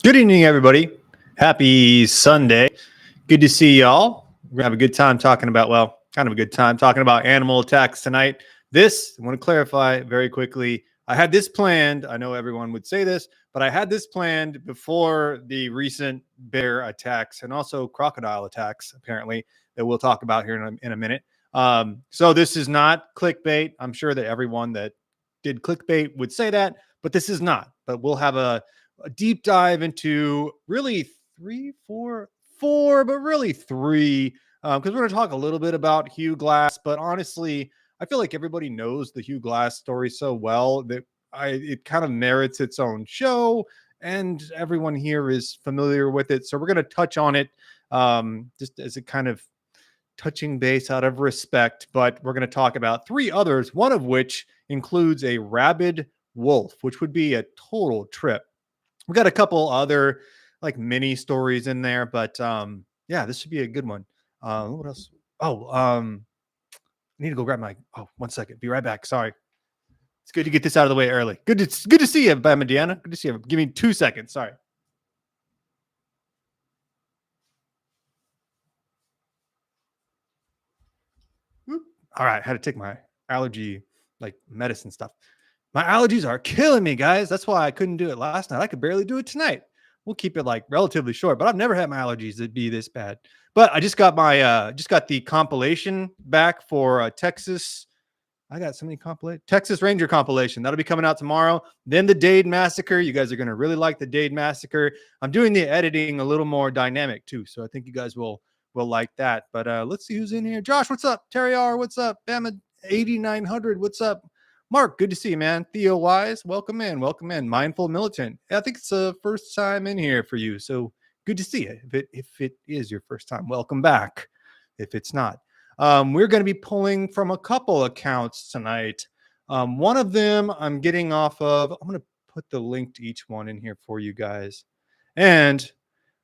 Good evening, everybody. Happy Sunday. Good to see y'all. We're going to have a good time talking about, kind of a good time talking about animal attacks tonight. I want to clarify very quickly. I had this planned. I know everyone would say this, but I had this planned before the recent bear attacks and also crocodile attacks, apparently, that we'll talk about here in a minute. So this is not clickbait. I'm sure that everyone that did clickbait would say that, but this is not. But we'll have a deep dive into really four, but really three, because we're going to talk a little bit about Hugh Glass. But honestly, I feel like everybody knows the Hugh Glass story so well that it kind of merits its own show, and everyone here is familiar with it. So we're going to touch on it just as a kind of touching base out of respect. But we're going to talk about three others, one of which includes a rabid wolf, which would be a total trip. We got a couple other like mini stories in there, but yeah, this should be a good one. What else? I need to go grab my. Oh, 1 second. Be right back. Sorry. It's good to get this out of the way early. Good to see you, Bama Deanna. Good to see you. Give me 2 seconds. Sorry. All right, I had to take my allergy like medicine stuff. My allergies are killing me, guys. That's why I couldn't do it last night. I could barely do it tonight. We'll keep it like relatively short, but I've never had my allergies that be this bad. But I just got my the compilation back for Texas. I got so many Texas Ranger compilation. That'll be coming out tomorrow. Then the Dade Massacre. You guys are going to really like the Dade Massacre. I'm doing the editing a little more dynamic too, so I think you guys will like that. But let's see who's in here. Josh, what's up? Terry R, what's up? Bama 8900, what's up? Mark, good to see you, man. Theo Wise, welcome in. Mindful Militant. I think it's the first time in here for you, so good to see you. If it is your first time, welcome back. If it's not, we're going to be pulling from a couple accounts tonight. One of them I'm getting off of. I'm going to put the link to each one in here for you guys, and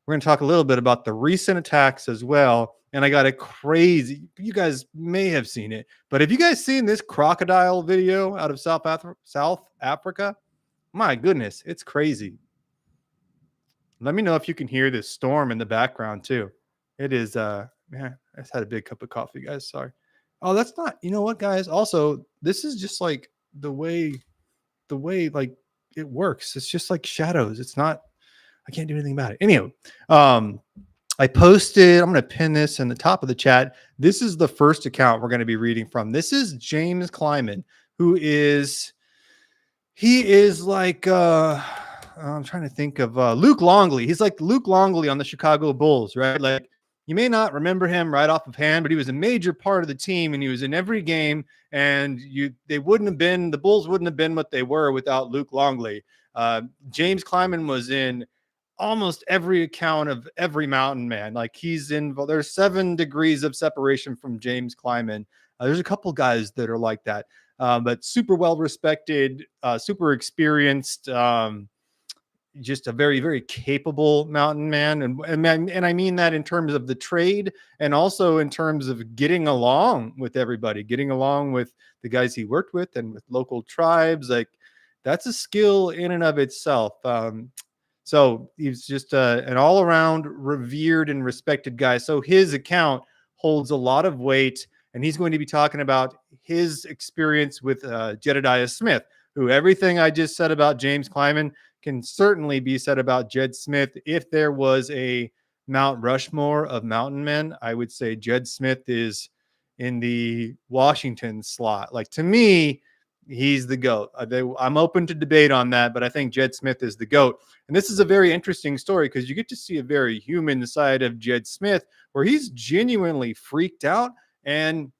we're going to talk a little bit about the recent attacks as well. And I got a crazy, you guys may have seen it, but have you guys seen this crocodile video out of South Africa? My goodness, it's crazy. Let me know if you can hear this storm in the background too. It is, man, I just had a big cup of coffee, guys. Sorry. Oh, that's not, you know what, guys? Also, this is just like the way like it works. It's just like shadows. It's not, I can't do anything about it. Anyway, I posted, I'm going to pin this in the top of the chat. This is the first account we're going to be reading from. This is James Kleiman, he is like, I'm trying to think of Luke Longley. He's like Luke Longley on the Chicago Bulls, right? Like, you may not remember him right off of hand, but he was a major part of the team and he was in every game. And the Bulls wouldn't have been what they were without Luke Longley. James Kleiman was in almost every account of every mountain man. Like there's 7 degrees of separation from James Kleiman. There's a couple guys that are like that, but super well respected, super experienced, just a very, very capable mountain man. And I mean that in terms of the trade and also in terms of getting along with everybody, getting along with the guys he worked with and with local tribes. Like, that's a skill in and of itself. So he's just an all-around revered and respected guy. So his account holds a lot of weight, and he's going to be talking about his experience with Jedidiah Smith, who everything I just said about James Kleiman can certainly be said about Jed Smith. If there was a Mount Rushmore of mountain men, I would say Jed Smith is in the Washington slot. Like, to me, he's the GOAT. I'm open to debate on that, but I think Jed Smith is the GOAT. And this is a very interesting story because you get to see a very human side of Jed Smith where he's genuinely freaked out. And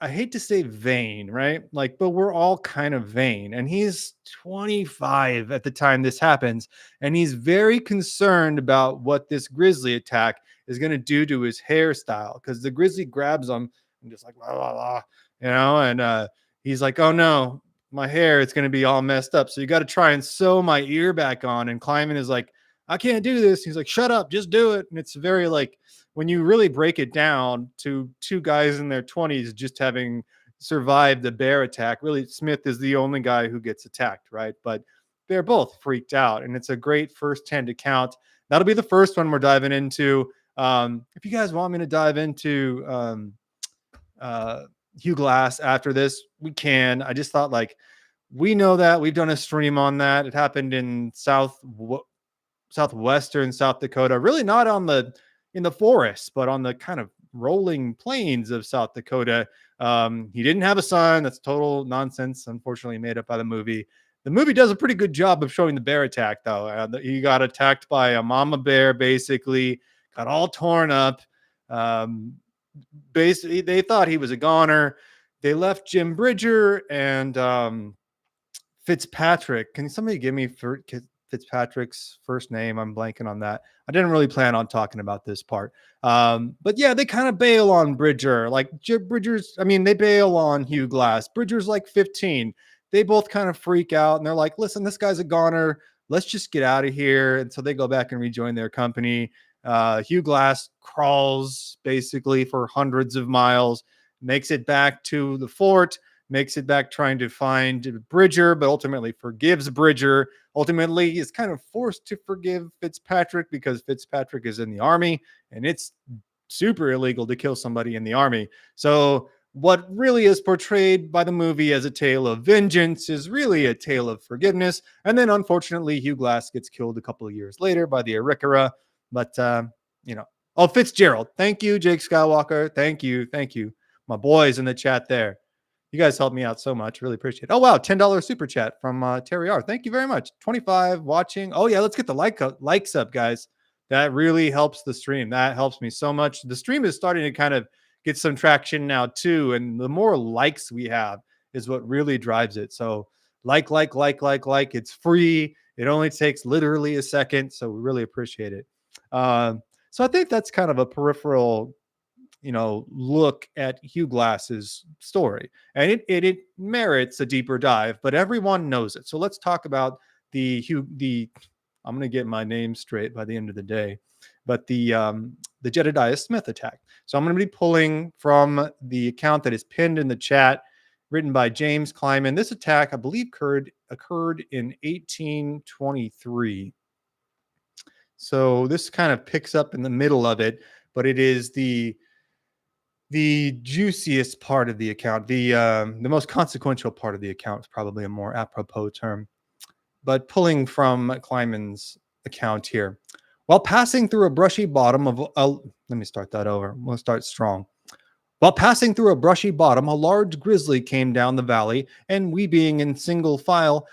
I hate to say vain, right? Like, but we're all kind of vain. And he's 25 at the time this happens. And he's very concerned about what this Grizzly attack is going to do to his hairstyle because the Grizzly grabs him and just like, blah, blah, blah, and he's like, oh no, my hair, it's going to be all messed up. So you got to try and sew my ear back on. And Kleiman is like, I can't do this. He's like, shut up, just do it. And it's very like, when you really break it down to 2 guys in their 20s, just having survived the bear attack, really Smith is the only guy who gets attacked. Right. But they're both freaked out, and it's a great first-hand account. That'll be the first one we're diving into. If you guys want me to dive into Hugh Glass after this, we can. I just thought, like, we know that we've done a stream on that. It happened in southwestern South Dakota, really not in the forest, but on the kind of rolling plains of South Dakota. He didn't have a son. That's total nonsense, unfortunately made up by the movie. The movie does a pretty good job of showing the bear attack, though. He got attacked by a mama bear, basically, got all torn up. Basically, they thought he was a goner. They left Jim Bridger and Fitzpatrick. Can somebody give me Fitzpatrick's first name? I'm blanking on that. I didn't really plan on talking about this part. But yeah, they kind of bail on Bridger. Like they bail on Hugh Glass. Bridger's like 15. They both kind of freak out and they're like, listen, this guy's a goner. Let's just get out of here. And so they go back and rejoin their company. Hugh Glass crawls basically for hundreds of miles, makes it back to the fort, makes it back trying to find Bridger, but ultimately forgives Bridger. Ultimately is kind of forced to forgive Fitzpatrick because Fitzpatrick is in the army and it's super illegal to kill somebody in the army. So what really is portrayed by the movie as a tale of vengeance is really a tale of forgiveness. And then unfortunately, Hugh Glass gets killed a couple of years later by the Arikara. But, oh, Fitzgerald. Thank you, Jake Skywalker. Thank you. My boys in the chat there. You guys helped me out so much. Really appreciate it. Oh, wow. $10 super chat from Terry R. Thank you very much. 25 watching. Oh, yeah. Let's get the likes up, guys. That really helps the stream. That helps me so much. The stream is starting to kind of get some traction now, too. And the more likes we have is what really drives it. So like. It's free. It only takes literally a second. So we really appreciate it. So I think that's kind of a peripheral look at Hugh Glass's story, and it merits a deeper dive, but everyone knows it. So let's talk about I'm going to get my name straight by the end of the day, but the Jedidiah Smith attack. So I'm going to be pulling from the account that is pinned in the chat, written by James Kleiman. This attack, I believe, occurred in 1823. So this kind of picks up in the middle of it, but it is the juiciest part of the account. The most consequential part of the account is probably a more apropos term. But pulling from Kleiman's account here. While passing through a brushy bottom of let me start that over. We'll start strong. While passing through a brushy bottom, a large grizzly came down the valley, and we being single file,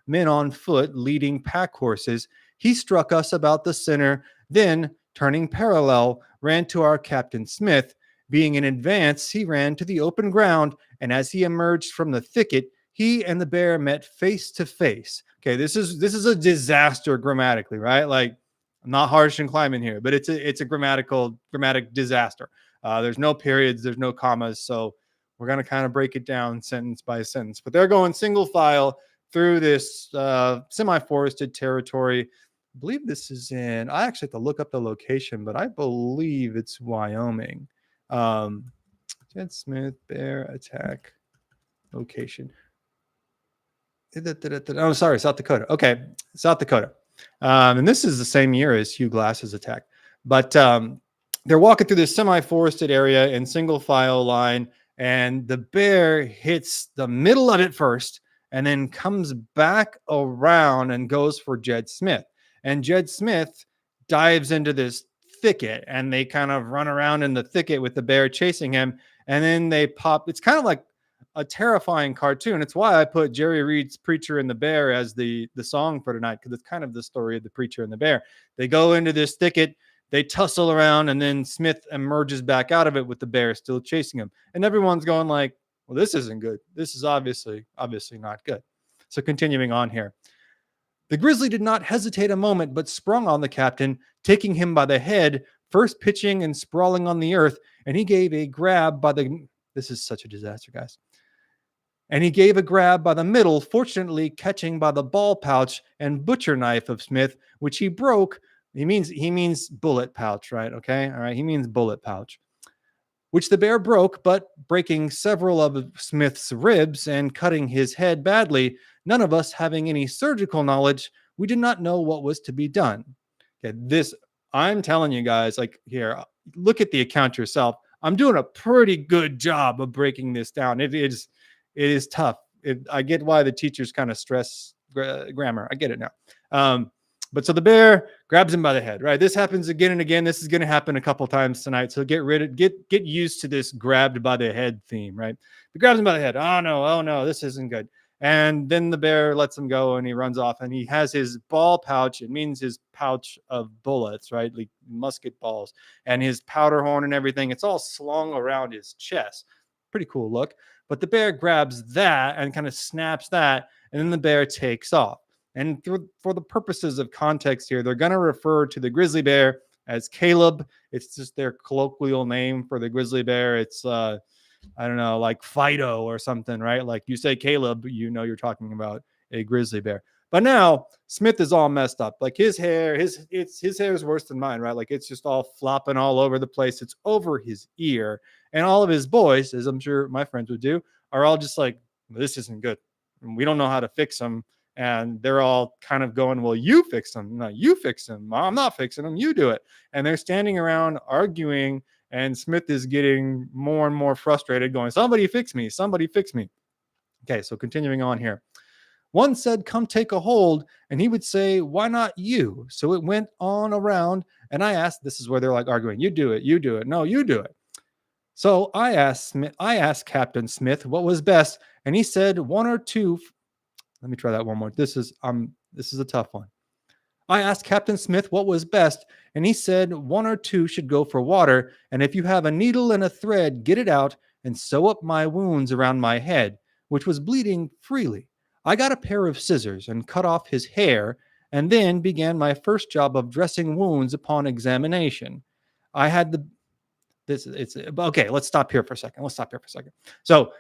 men on foot leading pack horses, he struck us about the center, then, turning parallel, ran to our Captain Smith. Being in advance, he ran to the open ground, and as he emerged from the thicket, he and the bear met face to face. Okay, this is a disaster grammatically, right? Like, I'm not harsh and climbing here, but it's a grammatic disaster. There's no periods, there's no commas, so we're going to kind of break it down sentence by sentence. But they're going single file through this semi-forested territory. I believe this is I actually have to look up the location, but I believe it's Wyoming. Jed Smith bear attack location. Oh, sorry, South Dakota. Okay, South Dakota. And this is the same year as Hugh Glass's attack. But they're walking through this semi-forested area in single file line, and the bear hits the middle of it first and then comes back around and goes for Jed Smith. And Jed Smith dives into this thicket, and they kind of run around in the thicket with the bear chasing him. And then they pop. It's kind of like a terrifying cartoon. It's why I put Jerry Reed's Preacher and the Bear as the song for tonight, because it's kind of the story of the preacher and the bear. They go into this thicket, they tussle around, and then Smith emerges back out of it with the bear still chasing him. And everyone's going like, well, this isn't good. This is obviously not good. So continuing on here. The grizzly did not hesitate a moment, but sprung on the captain, taking him by the head, first pitching and sprawling on the earth, and he gave a grab by the... This is such a disaster, guys. And he gave a grab by the middle, fortunately catching by the ball pouch and butcher knife of Smith, which he broke. He means bullet pouch, right? Okay, all right. He means bullet pouch, which the bear broke, but breaking several of Smith's ribs and cutting his head badly, none of us having any surgical knowledge, we did not know what was to be done. Okay, this, I'm telling you guys, like, here, look at the account yourself. I'm doing a pretty good job of breaking this down. It is tough. I get why the teachers kind of stress grammar. I get it now. But so the bear grabs him by the head, right? This happens again and again. This is going to happen a couple times tonight. So get used to this grabbed by the head theme, right? He grabs him by the head. Oh no, this isn't good. And then the bear lets him go and he runs off and he has his ball pouch. It means his pouch of bullets, right? Like musket balls and his powder horn and everything. It's all slung around his chest. Pretty cool look. But the bear grabs that and kind of snaps that. And then the bear takes off. And for the purposes of context here, they're going to refer to the grizzly bear as Caleb. It's just their colloquial name for the grizzly bear. It's, I don't know, like Fido or something, right? Like you say Caleb, you know you're talking about a grizzly bear. But now Smith is all messed up. Like his hair, his hair is worse than mine, right? Like it's just all flopping all over the place. It's over his ear. And all of his boys, as I'm sure my friends would do, are all just like, this isn't good. We don't know how to fix them. And they're all kind of going, well, you fix them. No, you fix them. I'm not fixing them. You do it. And they're standing around arguing. And Smith is getting more and more frustrated, going, somebody fix me. Somebody fix me. Okay, so continuing on here. One said, come take a hold. And he would say, why not you? So it went on around. And I asked, this is where they're like arguing, you do it. You do it. No, you do it. So I asked Captain Smith what was best. And he said, one or two. Let me try that one more. This is a tough one. I asked Captain Smith what was best, and he said one or two should go for water, and if you have a needle and a thread, get it out and sew up my wounds around my head, which was bleeding freely. I got a pair of scissors and cut off his hair, and then began my first job of dressing wounds upon examination. I had okay, let's stop here for a second. So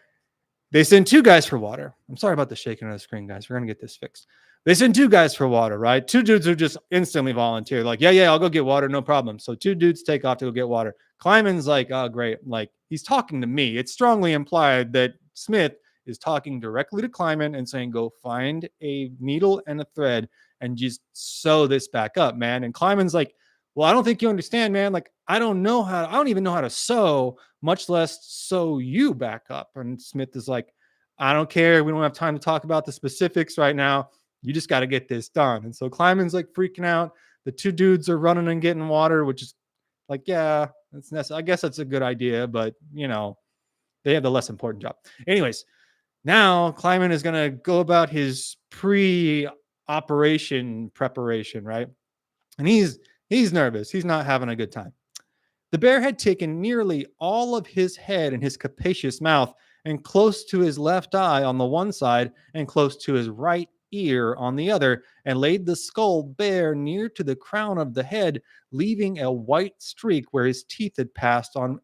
they send two guys for water. I'm sorry about the shaking of the screen, guys. We're going to get this fixed. They send two guys for water, right? Two dudes who just instantly volunteer. Like, yeah, I'll go get water. No problem. So two dudes take off to go get water. Kleiman's like, oh, great. Like, he's talking to me. It's strongly implied that Smith is talking directly to Kleiman and saying, go find a needle and a thread and just sew this back up, man. And Kleiman's like, well, I don't think you understand, man. Like, I don't even know how to sew, much less sew you back up. And Smith is like, I don't care. We don't have time to talk about the specifics right now. You just got to get this done. And so Kleiman's like freaking out. The two dudes are running and getting water, which is like, yeah, that's necessary. I guess that's a good idea, but you know, they have the less important job. Anyways, now Kleiman is going to go about his pre-operation preparation, right? And he's nervous. He's not having a good time. The bear had taken nearly all of his head in his capacious mouth and close to his left eye on the one side and close to his right ear on the other, and laid the skull bare near to the crown of the head, leaving a white streak where his teeth had passed on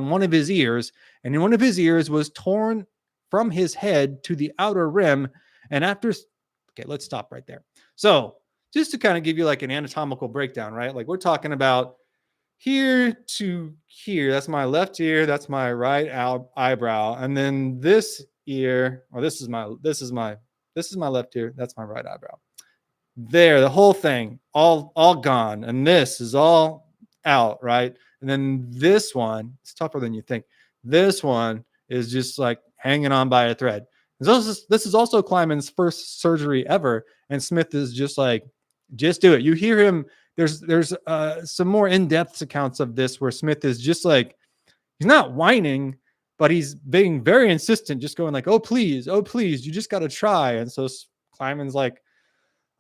one of his ears, and in one of his ears was torn from his head to the outer rim. And after, okay, let's stop right there. So just to kind of give you like an anatomical breakdown, right? Like we're talking about here to here. That's my left ear. That's my right eyebrow. And then this ear, or this is my left ear. That's my right eyebrow. There, the whole thing, all gone. And this is all out, right? And then this one, it's tougher than you think. This one is just like hanging on by a thread. This is also Kleiman's first surgery ever. And Smith is just like, just do it. You hear him. There's some more in-depth accounts of this where Smith is just like, he's not whining, but he's being very insistent, just going like, oh, please, you just got to try. And so Kleiman's like,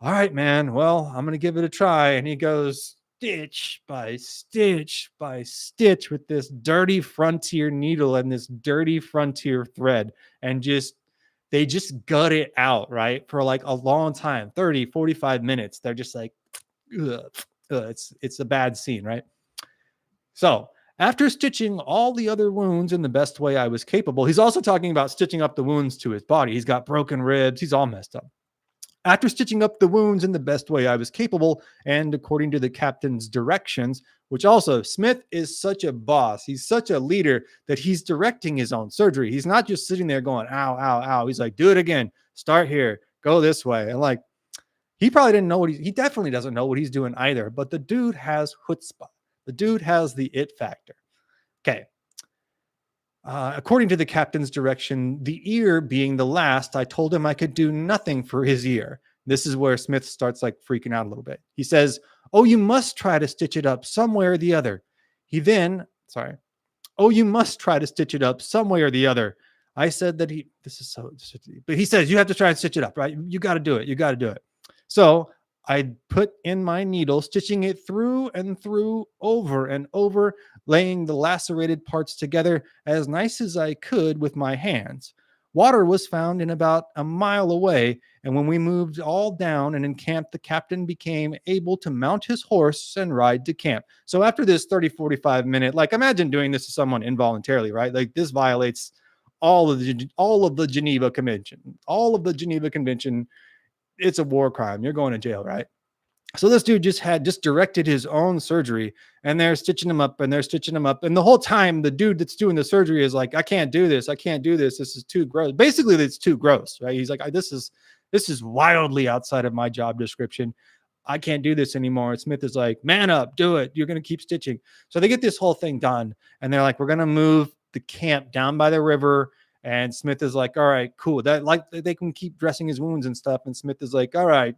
all right, man, well, I'm going to give it a try. And he goes stitch by stitch by stitch with this dirty frontier needle and this dirty frontier thread. And they just gut it out, right? For like a long time, 30, 45 minutes. They're just like, ugh. It's a bad scene, right? So after stitching all the other wounds in the best way I was capable, he's also talking about stitching up the wounds to his body. He's got broken ribs. He's all messed up. After stitching up the wounds in the best way I was capable, and according to the captain's directions, which also, Smith is such a boss. He's such a leader that he's directing his own surgery. He's not just sitting there going, ow, ow, ow. He's like, do it again. Start here. Go this way. And like, he probably didn't know he definitely doesn't know what he's doing either. But the dude has chutzpah. The dude has the it factor. Okay. According to the captain's direction, the ear being the last, I told him I could do nothing for his ear. This is where Smith starts like freaking out a little bit. He says, oh, you must try to stitch it up some way or the other. Oh, you must try to stitch it up some way or the other. I said that but he says, you have to try and stitch it up, right? You got to do it. You got to do it. So I put in my needle, stitching it through and through, over and over, laying the lacerated parts together as nice as I could with my hands. Water was found in about a mile away, and when we moved all down and encamped, the captain became able to mount his horse and ride to camp. So after this 30-45 minute, like imagine doing this to someone involuntarily, right? Like this violates all of the Geneva Convention. All of the Geneva Convention. It's a war crime. You're going to jail, right? So this dude just directed his own surgery, and they're stitching him up and they're stitching him up. And the whole time the dude that's doing the surgery is like, I can't do this. I can't do this. This is too gross. Basically, it's too gross, right? He's like, this is wildly outside of my job description. I can't do this anymore. And Smith is like, man up, do it. You're going to keep stitching. So they get this whole thing done, and they're like, we're going to move the camp down by the river. And Smith is like, all right, cool. That like they can keep dressing his wounds and stuff. And Smith is like, all right,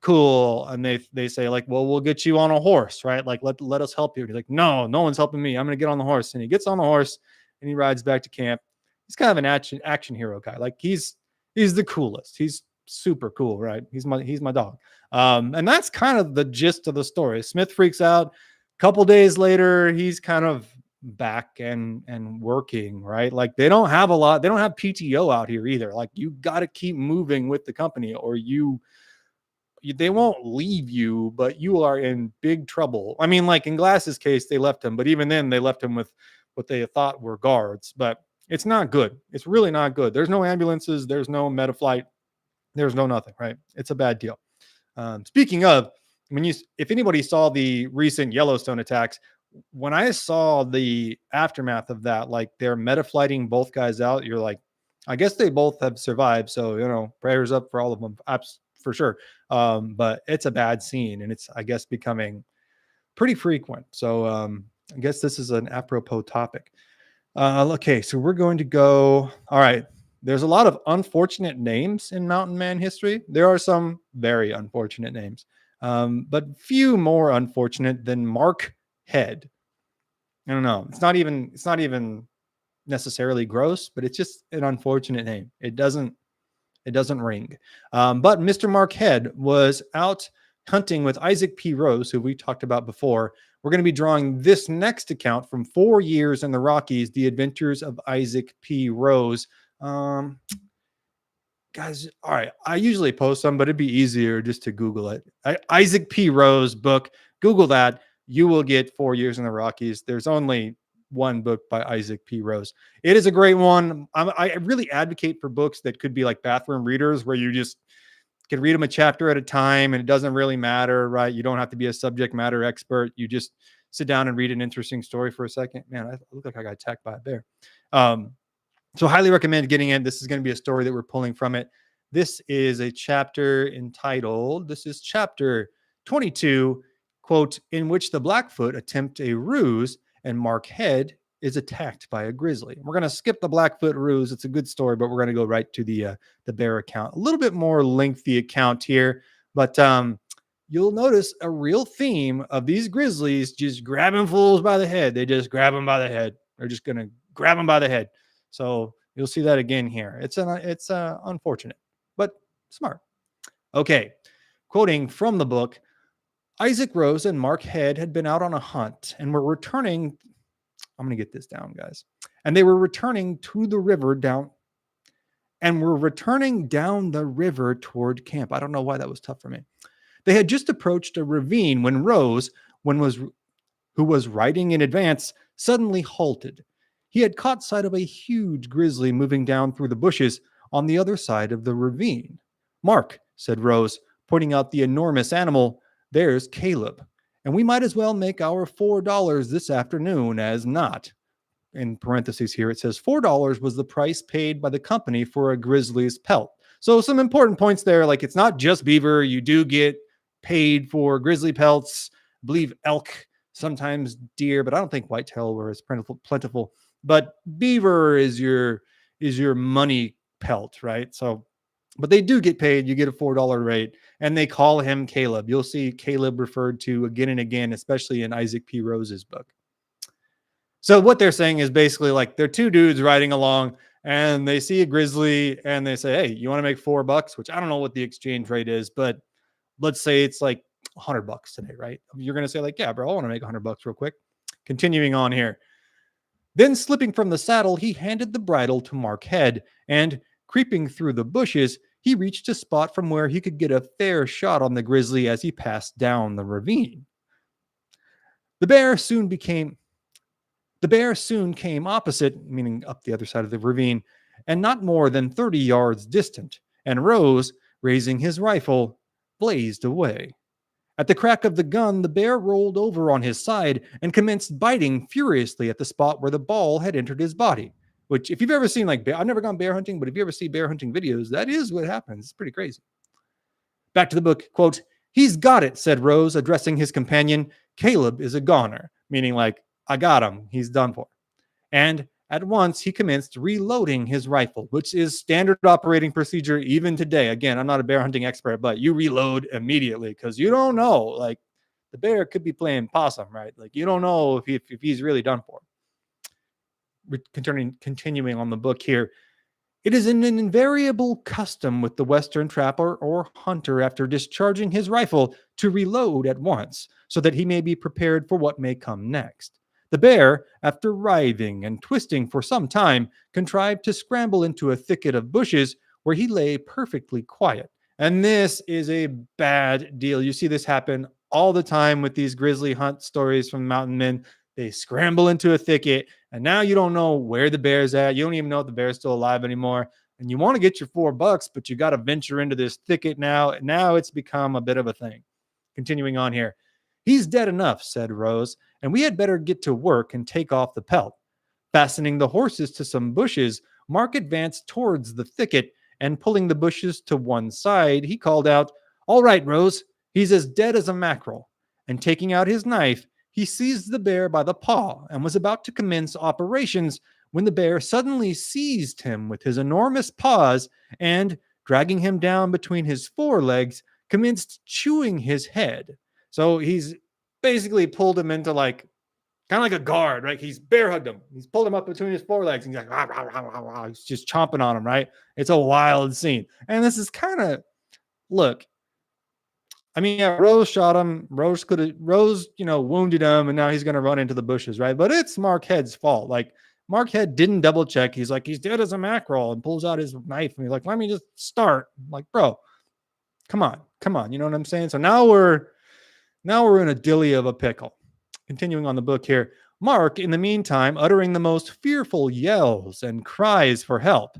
cool. And they say like, well, we'll get you on a horse, right? Like let us help you. And he's like, no one's helping me. I'm gonna get on the horse. And he gets on the horse and he rides back to camp. He's kind of an action hero guy. Like he's the coolest. He's super cool, right? He's my dog. And that's kind of the gist of the story. Smith freaks out. A couple days later, he's kind of back and working, right? Like they don't have PTO out here either. Like you got to keep moving with the company, or they won't leave you, but you are in big trouble. I mean, like in Glass's case, they left him, but even then they left him with what they thought were guards. But it's not good. It's really not good. There's no ambulances. There's no Metaflight. There's no nothing, right? It's a bad deal. Speaking of, if anybody saw the recent Yellowstone attacks, when I saw the aftermath of that, like they're metaflighting both guys out, you're like, I guess they both have survived. So, prayers up for all of them, for sure. But it's a bad scene, and it's, I guess, becoming pretty frequent. So I guess this is an apropos topic. Okay, so we're going to go. All right. There's a lot of unfortunate names in mountain man history. There are some very unfortunate names, but few more unfortunate than Mark Head. I don't know. It's not even necessarily gross, but it's just an unfortunate name. It doesn't ring. But Mr. Mark Head was out hunting with Isaac P. Rose, who we talked about before. We're going to be drawing this next account from 4 years in the Rockies, The Adventures of Isaac P. Rose. Guys, all right. I usually post them, but it'd be easier just to Google it. Isaac P. Rose book. Google that. You will get 4 years in the Rockies. There's only one book by Isaac P. Rose. It is a great one. I really advocate for books that could be like bathroom readers, where you just can read them a chapter at a time and it doesn't really matter, right? You don't have to be a subject matter expert. You just sit down and read an interesting story for a second. Man, I look like I got attacked by a bear. So highly recommend getting it. This is going to be a story that we're pulling from it. This is a chapter entitled, this is chapter 22, quote, in which the Blackfoot attempt a ruse and Mark Head is attacked by a grizzly. We're going to skip the Blackfoot ruse. It's a good story, but we're going to go right to the bear account. A little bit more lengthy account here, but you'll notice a real theme of these grizzlies just grabbing fools by the head. They just grab them by the head. They're just going to grab them by the head. So you'll see that again here. It's unfortunate, but smart. Okay, quoting from the book, Isaac Rose and Mark Head had been out on a hunt and were returning. I'm going to get this down, guys. And they were returning to the river down the river toward camp. I don't know why that was tough for me. They had just approached a ravine when Rose, who was riding in advance, suddenly halted. He had caught sight of a huge grizzly moving down through the bushes on the other side of the ravine. Mark, said Rose, pointing out the enormous animal. There's Caleb. And we might as well make our $4 this afternoon as not. In parentheses here, it says $4 was the price paid by the company for a grizzly's pelt. So some important points there, like it's not just beaver. You do get paid for grizzly pelts, I believe elk, sometimes deer, but I don't think whitetail were as plentiful. But beaver is your money pelt, right? So, but they do get paid. You get a $4 rate, and they call him Caleb. You'll see Caleb referred to again and again, especially in Isaac P. Rose's book. So what they're saying is basically like they're two dudes riding along and they see a grizzly and they say, hey, you want to make $4, which I don't know what the exchange rate is, but let's say it's like $100 today, right? You're going to say like, yeah, bro, I want to make $100 real quick. Continuing on here. Then slipping from the saddle, he handed the bridle to Mark Head and creeping through the bushes, he reached a spot from where he could get a fair shot on the grizzly as he passed down the ravine. The bear soon came opposite, meaning up the other side of the ravine, and not more than 30 yards distant, and Rose, raising his rifle, blazed away. At the crack of the gun, the bear rolled over on his side and commenced biting furiously at the spot where the ball had entered his body. Which, if you've ever seen, like, I've never gone bear hunting, but if you ever see bear hunting videos, that is what happens. It's pretty crazy. Back to the book, quote, he's got it, said Rose, addressing his companion. Caleb is a goner, meaning like, I got him. He's done for. And at once he commenced reloading his rifle, which is standard operating procedure even today. Again, I'm not a bear hunting expert, but you reload immediately because you don't know. Like the bear could be playing possum, right? Like you don't know if he's really done for. Continuing on the book here. It is an invariable custom with the Western trapper or hunter after discharging his rifle to reload at once so that he may be prepared for what may come next. The bear, after writhing and twisting for some time, contrived to scramble into a thicket of bushes where he lay perfectly quiet. And this is a bad deal. You see this happen all the time with these grizzly hunt stories from mountain men. They scramble into a thicket, and now you don't know where the bear's at. You don't even know if the bear's still alive anymore. And you want to get your $4, but you got to venture into this thicket now. Now it's become a bit of a thing. Continuing on here. He's dead enough, said Rose, and we had better get to work and take off the pelt. Fastening the horses to some bushes, Mark advanced towards the thicket, and pulling the bushes to one side, he called out, all right, Rose, he's as dead as a mackerel. And taking out his knife, he seized the bear by the paw and was about to commence operations when the bear suddenly seized him with his enormous paws and, dragging him down between his forelegs, commenced chewing his head. So he's basically pulled him into like, kind of like a guard, right? He's bear hugged him. He's pulled him up between his forelegs and he's like, rah, rah, rah, rah, rah. He's just chomping on him, right? It's a wild scene. And this is kind of, look, I mean, yeah, Rose shot him. Rose, wounded him, and now he's going to run into the bushes, right? But it's Mark Head's fault. Like, Mark Head didn't double check. He's like, he's dead as a mackerel, and pulls out his knife, and he's like, let me just start. I'm like, bro, come on. You know what I'm saying? So now we're in a dilly of a pickle. Continuing on the book here, Mark, in the meantime, uttering the most fearful yells and cries for help.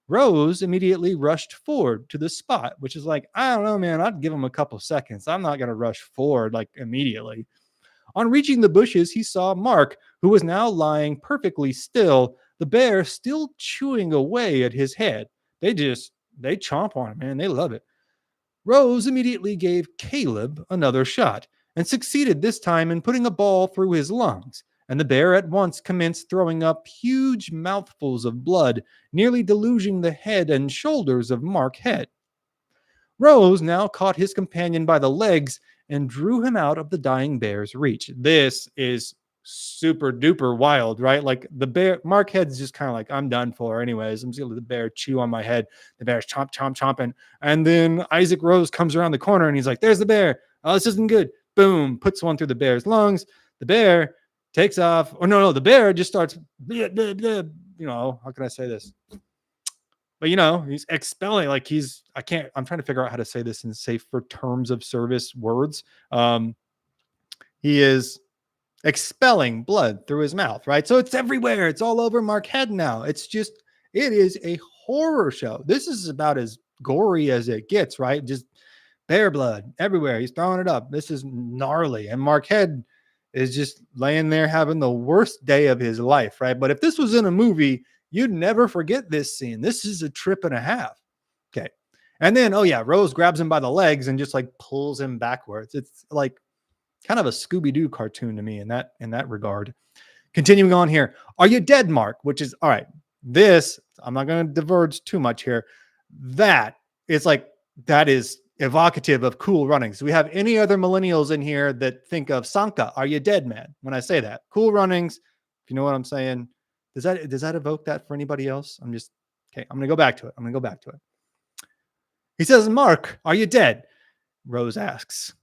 Rose immediately rushed forward to the spot, which is like, I don't know, man, I'd give him a couple seconds. I'm not going to rush forward like immediately. On reaching the bushes, he saw Mark, who was now lying perfectly still, the bear still chewing away at his head. They chomp on it, man. They love it. Rose immediately gave Caleb another shot and succeeded this time in putting a ball through his lungs. And the bear at once commenced throwing up huge mouthfuls of blood, nearly deluging the head and shoulders of Mark Head. Rose now caught his companion by the legs and drew him out of the dying bear's reach. This is super duper wild, right? Like the bear, Mark Head's just kind of like, I'm done for anyways. I'm just gonna let the bear chew on my head. The bear's chomping. And then Isaac Rose comes around the corner and he's like, there's the bear. Oh, this isn't good. Boom, puts one through the bear's lungs. The bear takes off. Or no, the bear just starts, bleh, bleh, bleh. How can I say this? But, he's expelling, like I'm trying to figure out how to say this in safer terms of service words. He is expelling blood through his mouth, right? So it's everywhere. It's all over Mark Head now. It is a horror show. This is about as gory as it gets, right? Just bear blood everywhere. He's throwing it up. This is gnarly. And Marquette is just laying there having the worst day of his life, right? But if this was in a movie, you'd never forget this scene. This is a trip and a half. Okay. And then, oh yeah, Rose grabs him by the legs and just like pulls him backwards. It's like kind of a Scooby-Doo cartoon to me in that regard. Continuing on here. Are you dead, Mark? Which is all right. This, I'm not going to diverge too much here. That is like, that is evocative of Cool Runnings. Do we have any other millennials in here that think of Sanka? Are you dead, man? When I say that, Cool Runnings, if you know what I'm saying, does that evoke that for anybody else? I'm going to go back to it. He says, Mark, are you dead? Rose asks.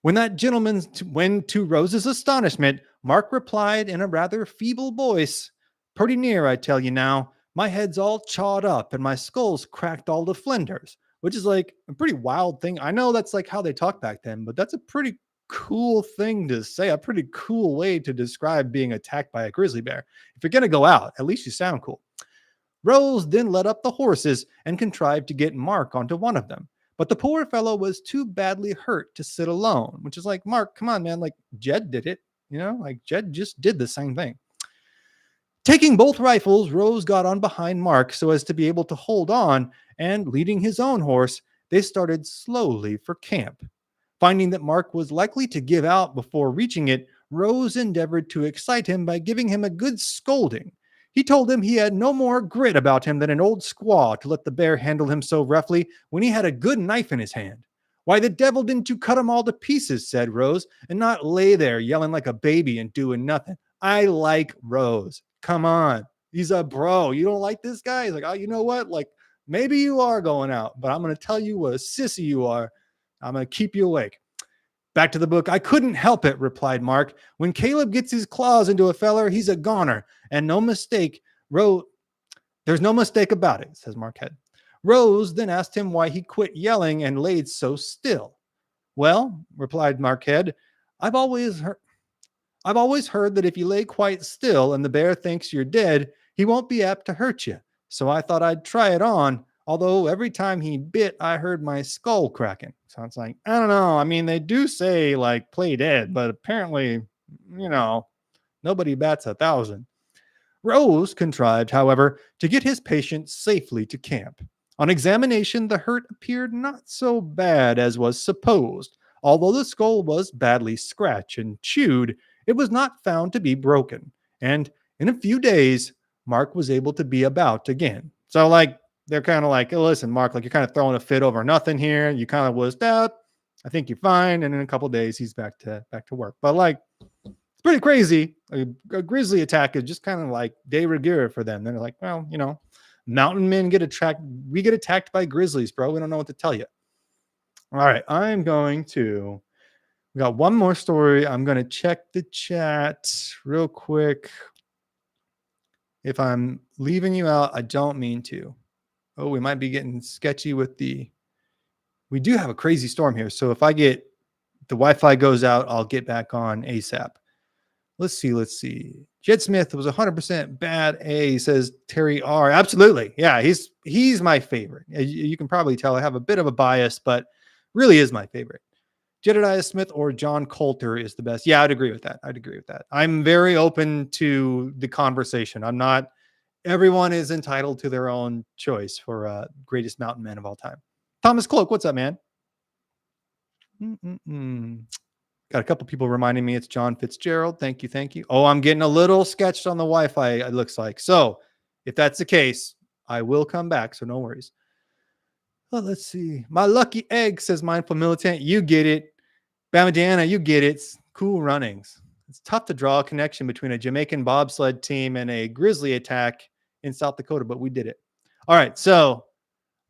When to Rose's astonishment, Mark replied in a rather feeble voice, pretty near, I tell you now. My head's all chawed up and my skull's cracked all to flinders, which is like a pretty wild thing. I know that's like how they talked back then, but that's a pretty cool thing to say, a pretty cool way to describe being attacked by a grizzly bear. If you're going to go out, at least you sound cool. Rose then led up the horses and contrived to get Mark onto one of them. But the poor fellow was too badly hurt to sit alone, which is like, Mark, come on, man. Like Jed did it, like Jed just did the same thing. Taking both rifles, Rose got on behind Mark so as to be able to hold on, and leading his own horse, they started slowly for camp. Finding that Mark was likely to give out before reaching it, Rose endeavored to excite him by giving him a good scolding. He told him he had no more grit about him than an old squaw to let the bear handle him so roughly when he had a good knife in his hand. Why the devil didn't you cut him all to pieces, said Rose, and not lay there yelling like a baby and doing nothing. I like Rose. Come on. He's a bro. You don't like this guy? He's like, oh, you know what? Like, maybe you are going out, but I'm going to tell you what a sissy you are. I'm going to keep you awake. Back to the book. I couldn't help it, replied Mark. When Caleb gets his claws into a feller, he's a goner. And no mistake, there's no mistake about it, says Marquette. Rose then asked him why he quit yelling and laid so still. Well, replied Marquette, I've always heard that if you lay quite still and the bear thinks you're dead, he won't be apt to hurt you. So I thought I'd try it on, although every time he bit, I heard my skull cracking. So it's like, I don't know. I mean, they do say like play dead, but apparently, nobody bats 1,000. Rose contrived, however, to get his patient safely to camp. On examination, the hurt appeared not so bad as was supposed. Although the skull was badly scratched and chewed, it was not found to be broken. And in a few days, Mark was able to be about again. So like, they're kind of like, hey, listen, Mark, like you're kind of throwing a fit over nothing here. You kind of was out. I think you're fine. And in a couple of days, he's back to work. But like, it's pretty crazy. A grizzly attack is just kind of like de rigueur for them. They're like, well, mountain men get attacked. We get attacked by grizzlies, bro. We don't know what to tell you. All right. We got one more story. I'm going to check the chat real quick. If I'm leaving you out, I don't mean to. Oh, we might be getting sketchy with we do have a crazy storm here. So if the Wi-Fi goes out, I'll get back on ASAP. Let's see. Jed Smith was 100% bad A, says Terry R. Absolutely. Yeah, he's my favorite. You can probably tell I have a bit of a bias, but really is my favorite. Jedidiah Smith or John Coulter is the best. Yeah, I'd agree with that. I'm very open to the conversation. Everyone is entitled to their own choice for greatest mountain man of all time. Thomas Cloak, what's up, man? Got a couple people reminding me it's John Fitzgerald. Thank you. Oh, I'm getting a little sketched on the Wi-Fi, it looks like. So if that's the case, I will come back, so no worries. Well, let's see. My lucky egg, says Mindful Militant. You get it. Bamadiana, you get it. It's Cool Runnings. It's tough to draw a connection between a Jamaican bobsled team and a grizzly attack in South Dakota, but we did it. All right, so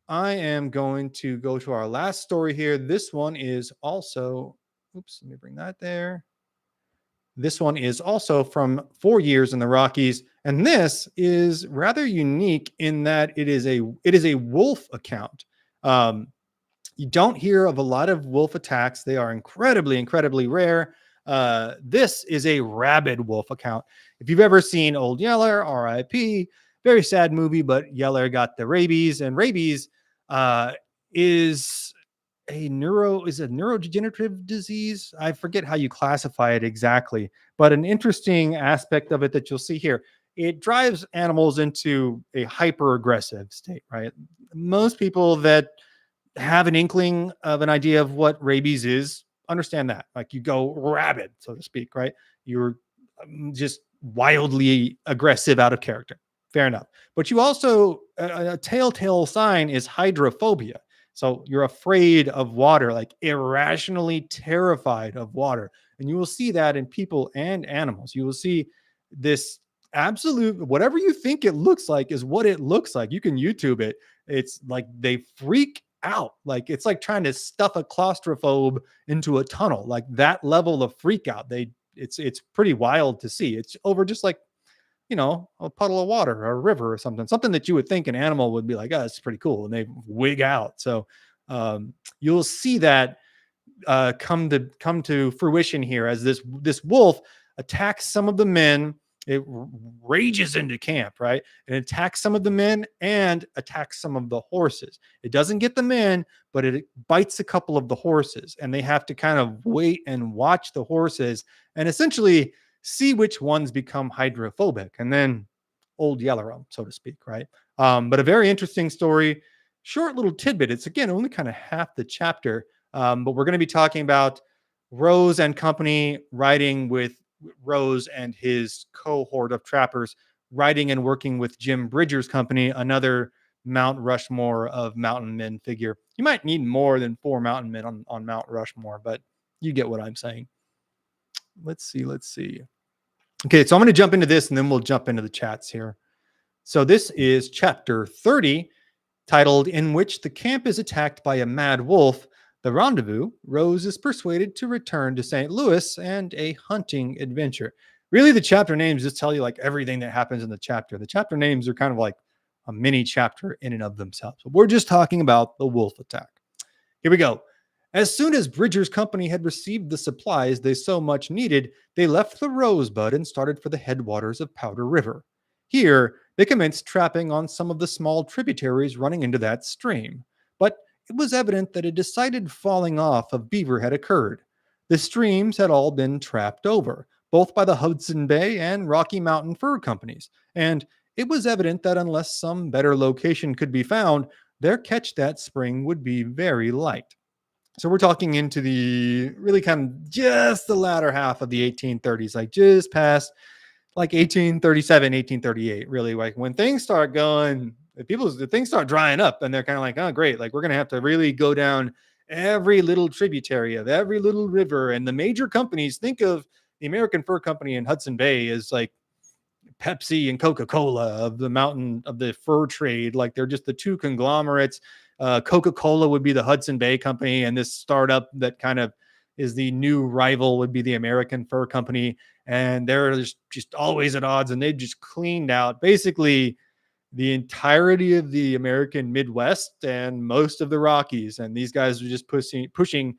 I am going to go to our last story here. This one is also, let me bring that there. This one is also from 4 years in the Rockies, and this is rather unique in that it is a wolf account. You don't hear of a lot of wolf attacks. They are incredibly, incredibly rare. This is a rabid wolf account. If you've ever seen Old Yeller, R.I.P., very sad movie, but Yeller got the rabies, and rabies uh, is a neurodegenerative disease. I forget how you classify it exactly, but an interesting aspect of it that you'll see here, it drives animals into a hyper aggressive state, right? Most people that have an inkling of an idea of what rabies is understand that. Like, you go rabid, so to speak, right? You're just wildly aggressive out of character. Fair enough. But you also, a telltale sign is hydrophobia. So you're afraid of water, like irrationally terrified of water. And you will see that in people and animals. You will see this absolute, whatever you think it looks like is what it looks like. You can YouTube it. It's like they freak out. Like, it's like trying to stuff a claustrophobe into a tunnel. Like, that level of freak out. It's pretty wild to see. It's over just like, a puddle of water or a river or something that you would think an animal would be like, oh, it's pretty cool. And they wig out. So you'll see that come to fruition here as this wolf attacks some of the men. It rages into camp, right? And attacks some of the men and attacks some of the horses. It doesn't get the men, but it bites a couple of the horses, and they have to kind of wait and watch the horses and essentially see which ones become hydrophobic, and then old yeller them, so to speak, right? But a very interesting story, short little tidbit. It's, again, only kind of half the chapter, but we're going to be talking about Rose and company riding with Rose and his cohort of trappers riding and working with Jim Bridger's company, another Mount Rushmore of mountain men figure. You might need more than 4 mountain men on Mount Rushmore, but you get what I'm saying. Let's see. Okay, so I'm going to jump into this and then we'll jump into the chats here. So this is chapter 30, titled "In Which the Camp is Attacked by a Mad Wolf. The Rendezvous. Rose is persuaded to return to St. Louis, and a hunting adventure." Really, the chapter names just tell you like everything that happens in the chapter. The chapter names are kind of like a mini chapter in and of themselves. But we're just talking about the wolf attack. Here we go. As soon as Bridger's company had received the supplies they so much needed, they left the Rosebud and started for the headwaters of Powder River. Here, they commenced trapping on some of the small tributaries running into that stream. But it was evident that a decided falling off of beaver had occurred. The streams had all been trapped over, both by the Hudson Bay and Rocky Mountain Fur Companies, and it was evident that unless some better location could be found, their catch that spring would be very light. So we're talking into the really kind of just the latter half of the 1830s, like just past like 1837, 1838, really, like when things start going, the things start drying up, and they're kind of like, oh, great. Like, we're going to have to really go down every little tributary of every little river. And the major companies, think of the American Fur Company in Hudson Bay as like Pepsi and Coca-Cola of the fur trade. Like, they're just the two conglomerates. Coca-Cola would be the Hudson Bay Company, and this startup that kind of is the new rival would be the American Fur Company. And they're just always at odds, and they've just cleaned out basically the entirety of the American Midwest and most of the Rockies. And these guys are just pushing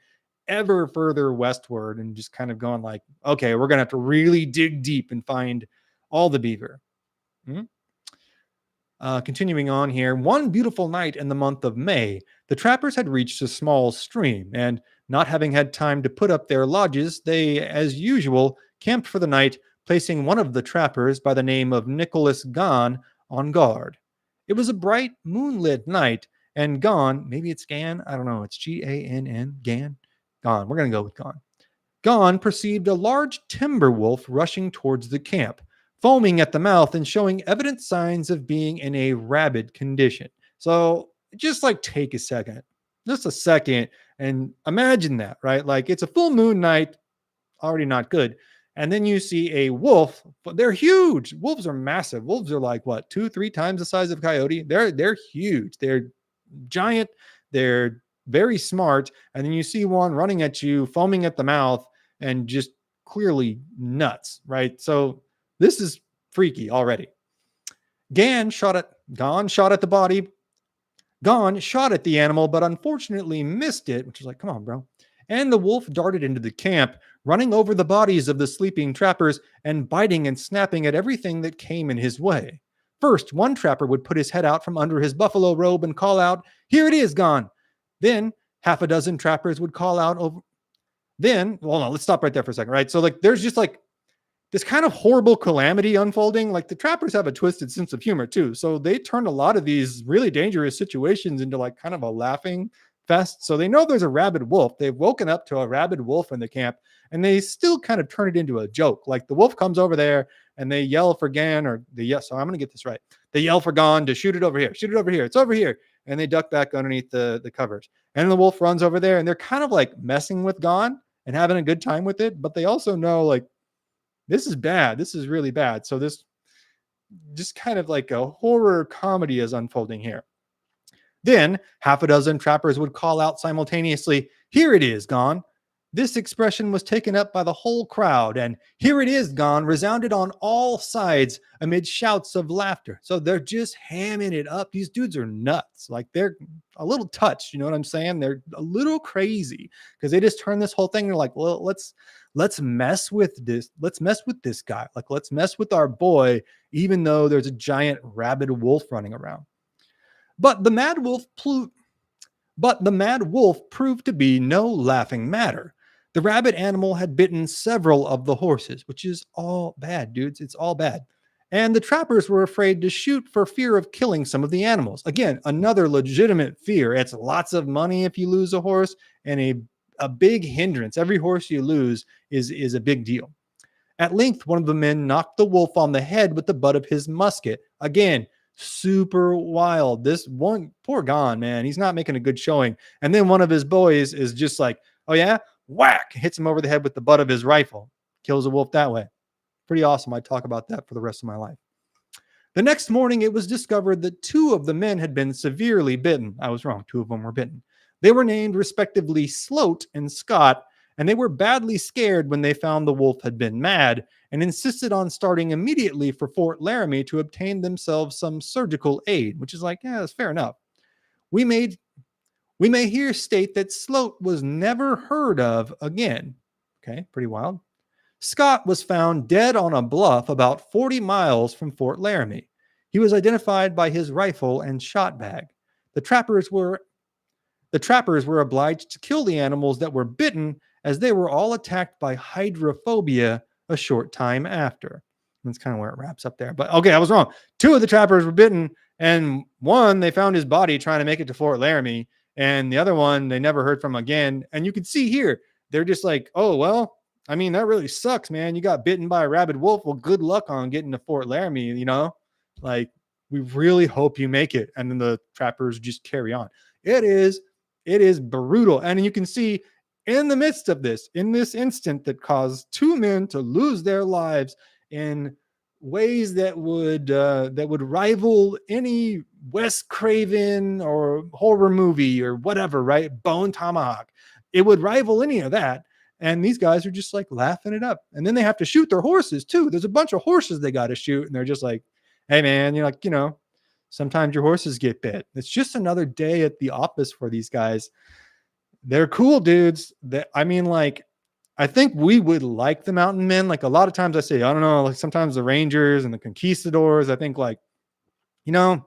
ever further westward and just kind of going like, okay, we're going to have to really dig deep and find all the beaver. Continuing on here, one beautiful night in the month of May, the trappers had reached a small stream, and not having had time to put up their lodges, they, as usual, camped for the night, placing one of the trappers by the name of Nicholas Gahn on guard. It was a bright, moonlit night, and Gahn, maybe it's Gan, I don't know, it's Gann, Gan? Gahn, we're going to go with Gahn. Gahn perceived a large timber wolf rushing towards the camp, foaming at the mouth and showing evident signs of being in a rabid condition. So just like take a second, and imagine that, right? Like, it's a full moon night, already not good. And then you see a wolf, but they're huge. Wolves are massive. Wolves are like what, 2-3 times the size of a coyote. They're huge. They're giant. They're very smart. And then you see one running at you, foaming at the mouth, and just clearly nuts, right? So this is freaky already. Gahn shot at the body. Gahn shot at the animal, but unfortunately missed it, which is like, come on, bro. And the wolf darted into the camp, running over the bodies of the sleeping trappers and biting and snapping at everything that came in his way. First, one trapper would put his head out from under his buffalo robe and call out, "Here it is, gone." Then half a dozen trappers would call out over. Then, hold on, let's stop right there for a second, right? So like, there's just like this kind of horrible calamity unfolding. Like the trappers have a twisted sense of humor too. So they turn a lot of these really dangerous situations into like kind of a laughing fest. So they know there's a rabid wolf. They've woken up to a rabid wolf in the camp and they still kind of turn it into a joke. Like the wolf comes over there and they yell for Gan or the yes. So I'm going to get this right. They yell for Gan to shoot it over here, shoot it over here. It's over here. And they duck back underneath the covers. And the wolf runs over there and they're kind of like messing with Gan and having a good time with it. But they also know like, this is bad. This is really bad. So this just kind of like a horror comedy is unfolding here. Then half a dozen trappers would call out simultaneously, "Here it is, gone." This expression was taken up by the whole crowd, and "Here it is, gone" resounded on all sides amid shouts of laughter. So they're just hamming it up. These dudes are nuts. Like they're a little touched. You know what I'm saying? They're a little crazy because they just turn this whole thing. They're like, well, let's mess with this. Let's mess with this guy. Like, let's mess with our boy, even though there's a giant rabid wolf running around. But the mad wolf proved to be no laughing matter. The rabid animal had bitten several of the horses, which is all bad, dudes. It's all bad. And the trappers were afraid to shoot for fear of killing some of the animals. Again, another legitimate fear. It's lots of money if you lose a horse and a big hindrance. Every horse you lose is a big deal. At length, one of the men knocked the wolf on the head with the butt of his musket. Again, super wild. This one, poor Gan, man, he's not making a good showing. And then one of his boys is just like, oh yeah, whack, hits him over the head with the butt of his rifle, kills a wolf that way. Pretty awesome. I'd talk about that for the rest of my life. The next morning, it was discovered that 2 of the men had been severely bitten. I was wrong. 2 of them were bitten. They were named respectively Sloat and Scott, and they were badly scared when they found the wolf had been mad and insisted on starting immediately for Fort Laramie to obtain themselves some surgical aid, which is like, yeah, that's fair enough. We may here state that Sloat was never heard of again. Okay, pretty wild. Scott was found dead on a bluff about 40 miles from Fort Laramie. He was identified by his rifle and shot bag. The trappers were obliged to kill the animals that were bitten as they were all attacked by hydrophobia a short time after. That's kind of where it wraps up there. But okay, I was wrong. 2 of the trappers were bitten, and one, they found his body trying to make it to Fort Laramie, and the other one, they never heard from again. And you can see here, they're just like, oh, well, I mean, that really sucks, man. You got bitten by a rabid wolf. Well, good luck on getting to Fort Laramie, you know? Like, we really hope you make it. And then the trappers just carry on. It is brutal. And you can see in the midst of this, in this instant that caused 2 men to lose their lives in ways that would rival any Wes Craven or horror movie or whatever, right? Bone Tomahawk. It would rival any of that. And these guys are just like laughing it up. And then they have to shoot their horses too. There's a bunch of horses they got to shoot. And they're just like, hey man, you're like, you know, sometimes your horses get bit. It's just another day at the office for these guys. They're cool dudes. I mean, like, I think we would like the mountain men. Like a lot of times I say, I don't know, like sometimes the Rangers and the Conquistadors, I think like, you know,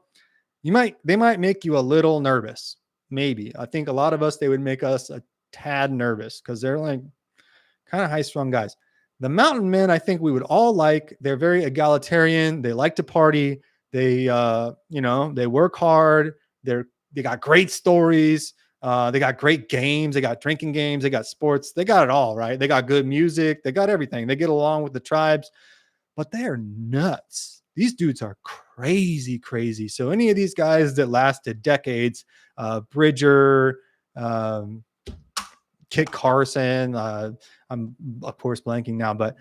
they might make you a little nervous. Maybe. I think a lot of us, they would make us a tad nervous because they're like kind of high strung guys. The mountain men, I think we would all like. They're very egalitarian. They like to party. They, you know, they work hard. They got great stories. They got great games. They got drinking games. They got sports. They got it all, right? They got good music. They got everything. They get along with the tribes, but they are nuts. These dudes are crazy, crazy. So any of these guys that lasted decades, Bridger, Kit Carson, I'm of course blanking now, but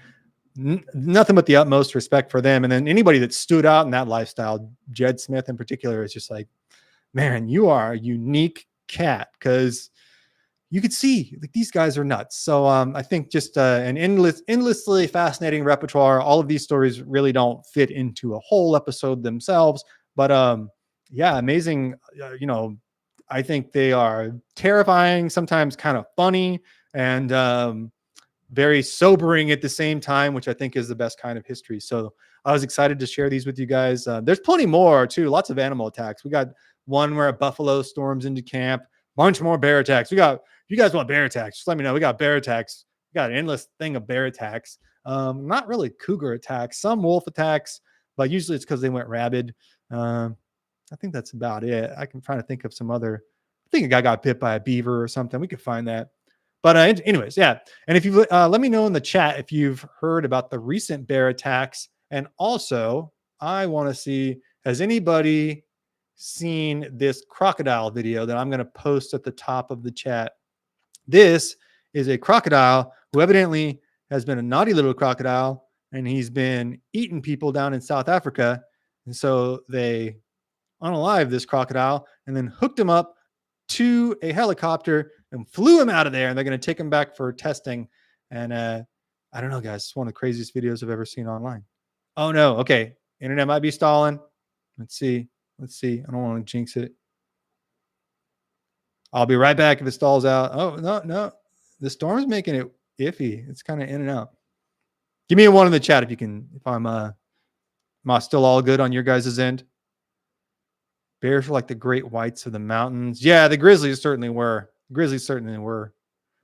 nothing but the utmost respect for them. And then anybody that stood out in that lifestyle, Jed Smith in particular, is just like, man, you are a unique cat, because you could see like these guys are nuts. So I think just an endlessly fascinating repertoire. All of these stories really don't fit into a whole episode themselves, but yeah, amazing. You know, I think they are terrifying, sometimes kind of funny, and very sobering at the same time, which I think is the best kind of history. So I was excited to share these with you guys. There's plenty more too. Lots of animal attacks. We got one where a buffalo storms into camp. Bunch more bear attacks. We got. If you guys want bear attacks, just let me know. We got bear attacks. We got an endless thing of bear attacks. Not really cougar attacks. Some wolf attacks, but usually it's because they went rabid. I think that's about it. I can try to think of some other. I think a guy got bit by a beaver or something. We could find that. But anyways, yeah. And if you let me know in the chat if you've heard about the recent bear attacks. And also, I want to see, has anybody seen this crocodile video that I'm going to post at the top of the chat? This is a crocodile who evidently has been a naughty little crocodile, and he's been eating people down in South Africa. And so they unalived this crocodile and then hooked him up to a helicopter and flew him out of there. And they're going to take him back for testing. And I don't know, guys. It's one of the craziest videos I've ever seen online. Oh, no. Okay. Internet might be stalling. Let's see. I don't want to jinx it. I'll be right back if it stalls out. Oh, no. The storm's making it iffy. It's kind of in and out. Give me a one in the chat if you can, if I'm am I still all good on your guys' end? Bears were like the great whites of the mountains. Yeah, the Grizzlies certainly were.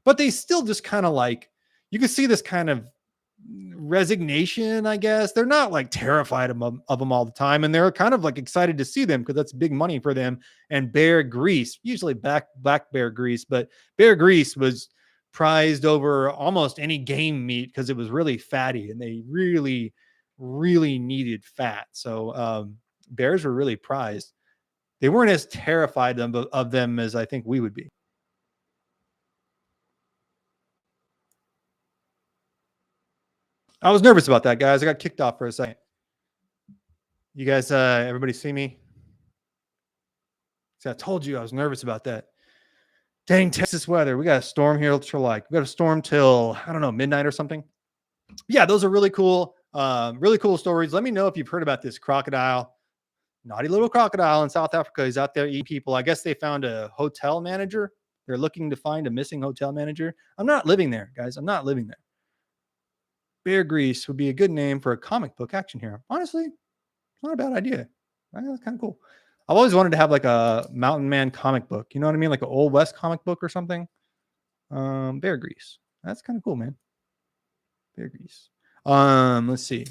But they still just kind of like, you can see this kind of resignation, I guess. They're not like terrified of them all the time. And they're kind of like excited to see them because that's big money for them. And bear grease, usually black bear grease, but bear grease was prized over almost any game meat because it was really fatty and they really, really needed fat. So bears were really prized. They weren't as terrified of them as I think we would be. I was nervous about that, guys. I got kicked off for a second. You guys, everybody see me? See, I told you I was nervous about that. Dang, Texas weather. We got a storm here till we got a storm till, I don't know, midnight or something. Yeah, those are really cool stories. Let me know if you've heard about this crocodile. Naughty little crocodile in South Africa. He's out there eating people. I guess they found a hotel manager. They're looking to find a missing hotel manager. I'm not living there, guys. I'm not living there. Bear grease would be a good name for a comic book action hero. Honestly, it's not a bad idea. That's kind of cool. I've always wanted to have like a Mountain Man comic book. You know what I mean? Like an Old West comic book or something. Bear grease. That's kind of cool, man. Bear grease. Let's see.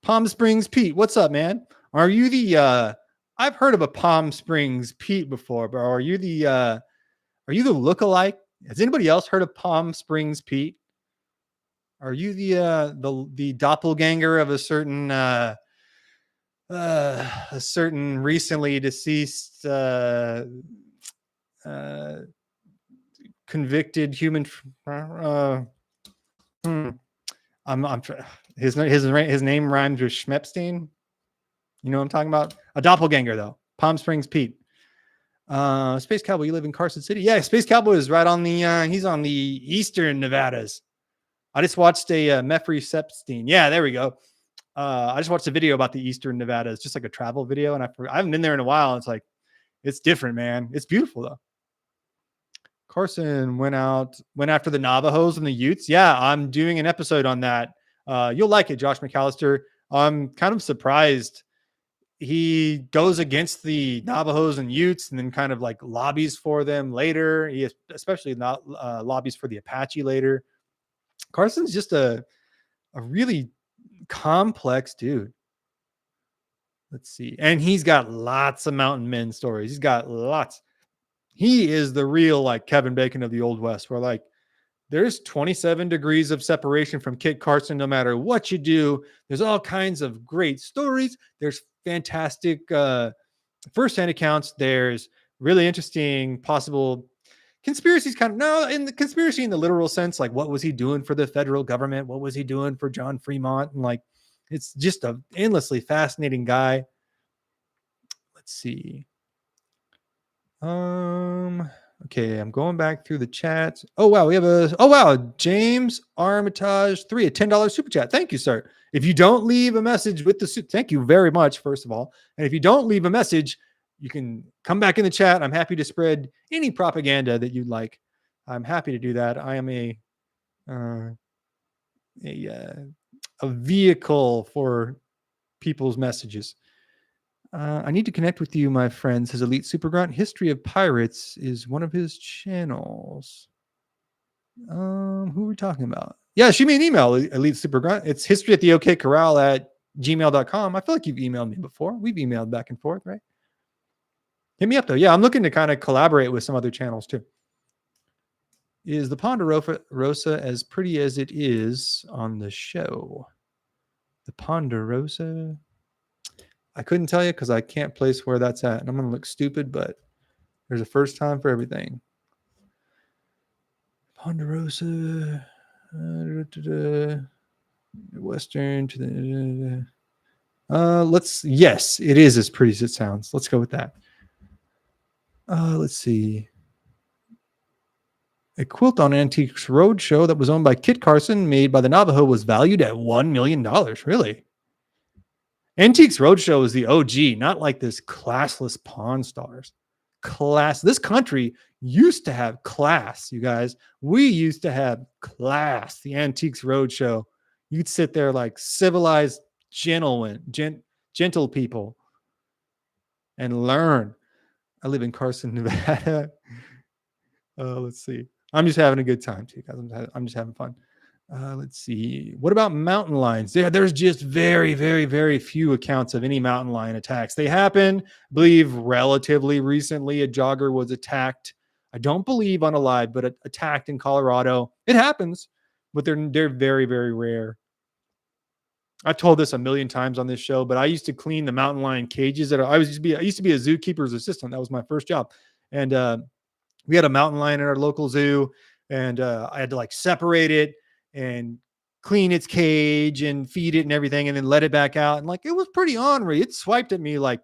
Palm Springs Pete. What's up, man? Are you the I've heard of a Palm Springs Pete before, but are you the lookalike? Has anybody else heard of Palm Springs Pete? Are you the doppelganger of a certain recently deceased convicted human? His name rhymes with Schmepstein. You know what I'm talking about? A doppelganger, though. Palm Springs Pete. Space Cowboy, you live in Carson City? Yeah, Space Cowboy is right on the, he's on the eastern Nevadas. I just watched a Meffrey Sepstein. Yeah, there we go. I just watched a video about the eastern Nevadas, just like a travel video. And I haven't been there in a while. It's like, it's different, man. It's beautiful, though. Carson went after the Navajos and the Utes. Yeah, I'm doing an episode on that. You'll like it, Josh McAllister. I'm kind of surprised he goes against the Navajos and Utes and then kind of like lobbies for them later. He especially not lobbies for the Apache later. Carson's just a really complex dude. Let's see. And he's got lots of mountain men stories. He's got lots. He is the real like Kevin Bacon of the Old West, where like there's 27 degrees of separation from Kit Carson no matter what you do. There's all kinds of great stories. There's fantastic first-hand accounts. There's really interesting possible conspiracies, kind of no in the conspiracy in the literal sense, like what was he doing for the federal government? What was he doing for John Fremont? And like it's just an endlessly fascinating guy. Let's see. Okay, I'm going back through the chats. Oh wow, James Armitage 3, a $10 super chat. Thank you, sir. If you don't leave a message with the suit, thank you very much, first of all. And if you don't leave a message, you can come back in the chat. I'm happy to spread any propaganda that you'd like. I'm happy to do that. I am a a vehicle for people's messages. I need to connect with you, my friend, says Elite Super Grunt. History of Pirates is one of his channels. Who are we talking about? Yeah, shoot me an email, Elite Super Grunt. It's history at the OK Corral at gmail.com. I feel like you've emailed me before. We've emailed back and forth, right? Hit me up, though. Yeah, I'm looking to kind of collaborate with some other channels, too. Is the Ponderosa as pretty as it is on the show? The Ponderosa? I couldn't tell you because I can't place where that's at. And I'm going to look stupid, but there's a first time for everything. Ponderosa. Western to the... yes, it is as pretty as it sounds. Let's go with that. Let's see. A quilt on Antiques Roadshow that was owned by Kit Carson, made by the Navajo, was valued at $1 million. Really? Antiques Roadshow is the OG, not like this classless Pawn Stars. This country used to have class, you guys. We used to have class. The Antiques Roadshow. You'd sit there like civilized gentlemen, gentle people, and learn. I live in Carson, Nevada. Let's see. I'm just having a good time too, guys. I'm just having fun. Let's see. What about mountain lions? There's just very, very, very few accounts of any mountain lion attacks. They happen, I believe, relatively recently. A jogger was attacked. I don't believe unalive, but attacked in Colorado. It happens, but they're very, very rare. I've told this a million times on this show, but I used to clean the mountain lion cages. I used to be a zookeeper's assistant. That was my first job, and we had a mountain lion in our local zoo, and I had to like separate it and clean its cage and feed it and everything, and then let it back out. And like, it was pretty ornery. It swiped at me like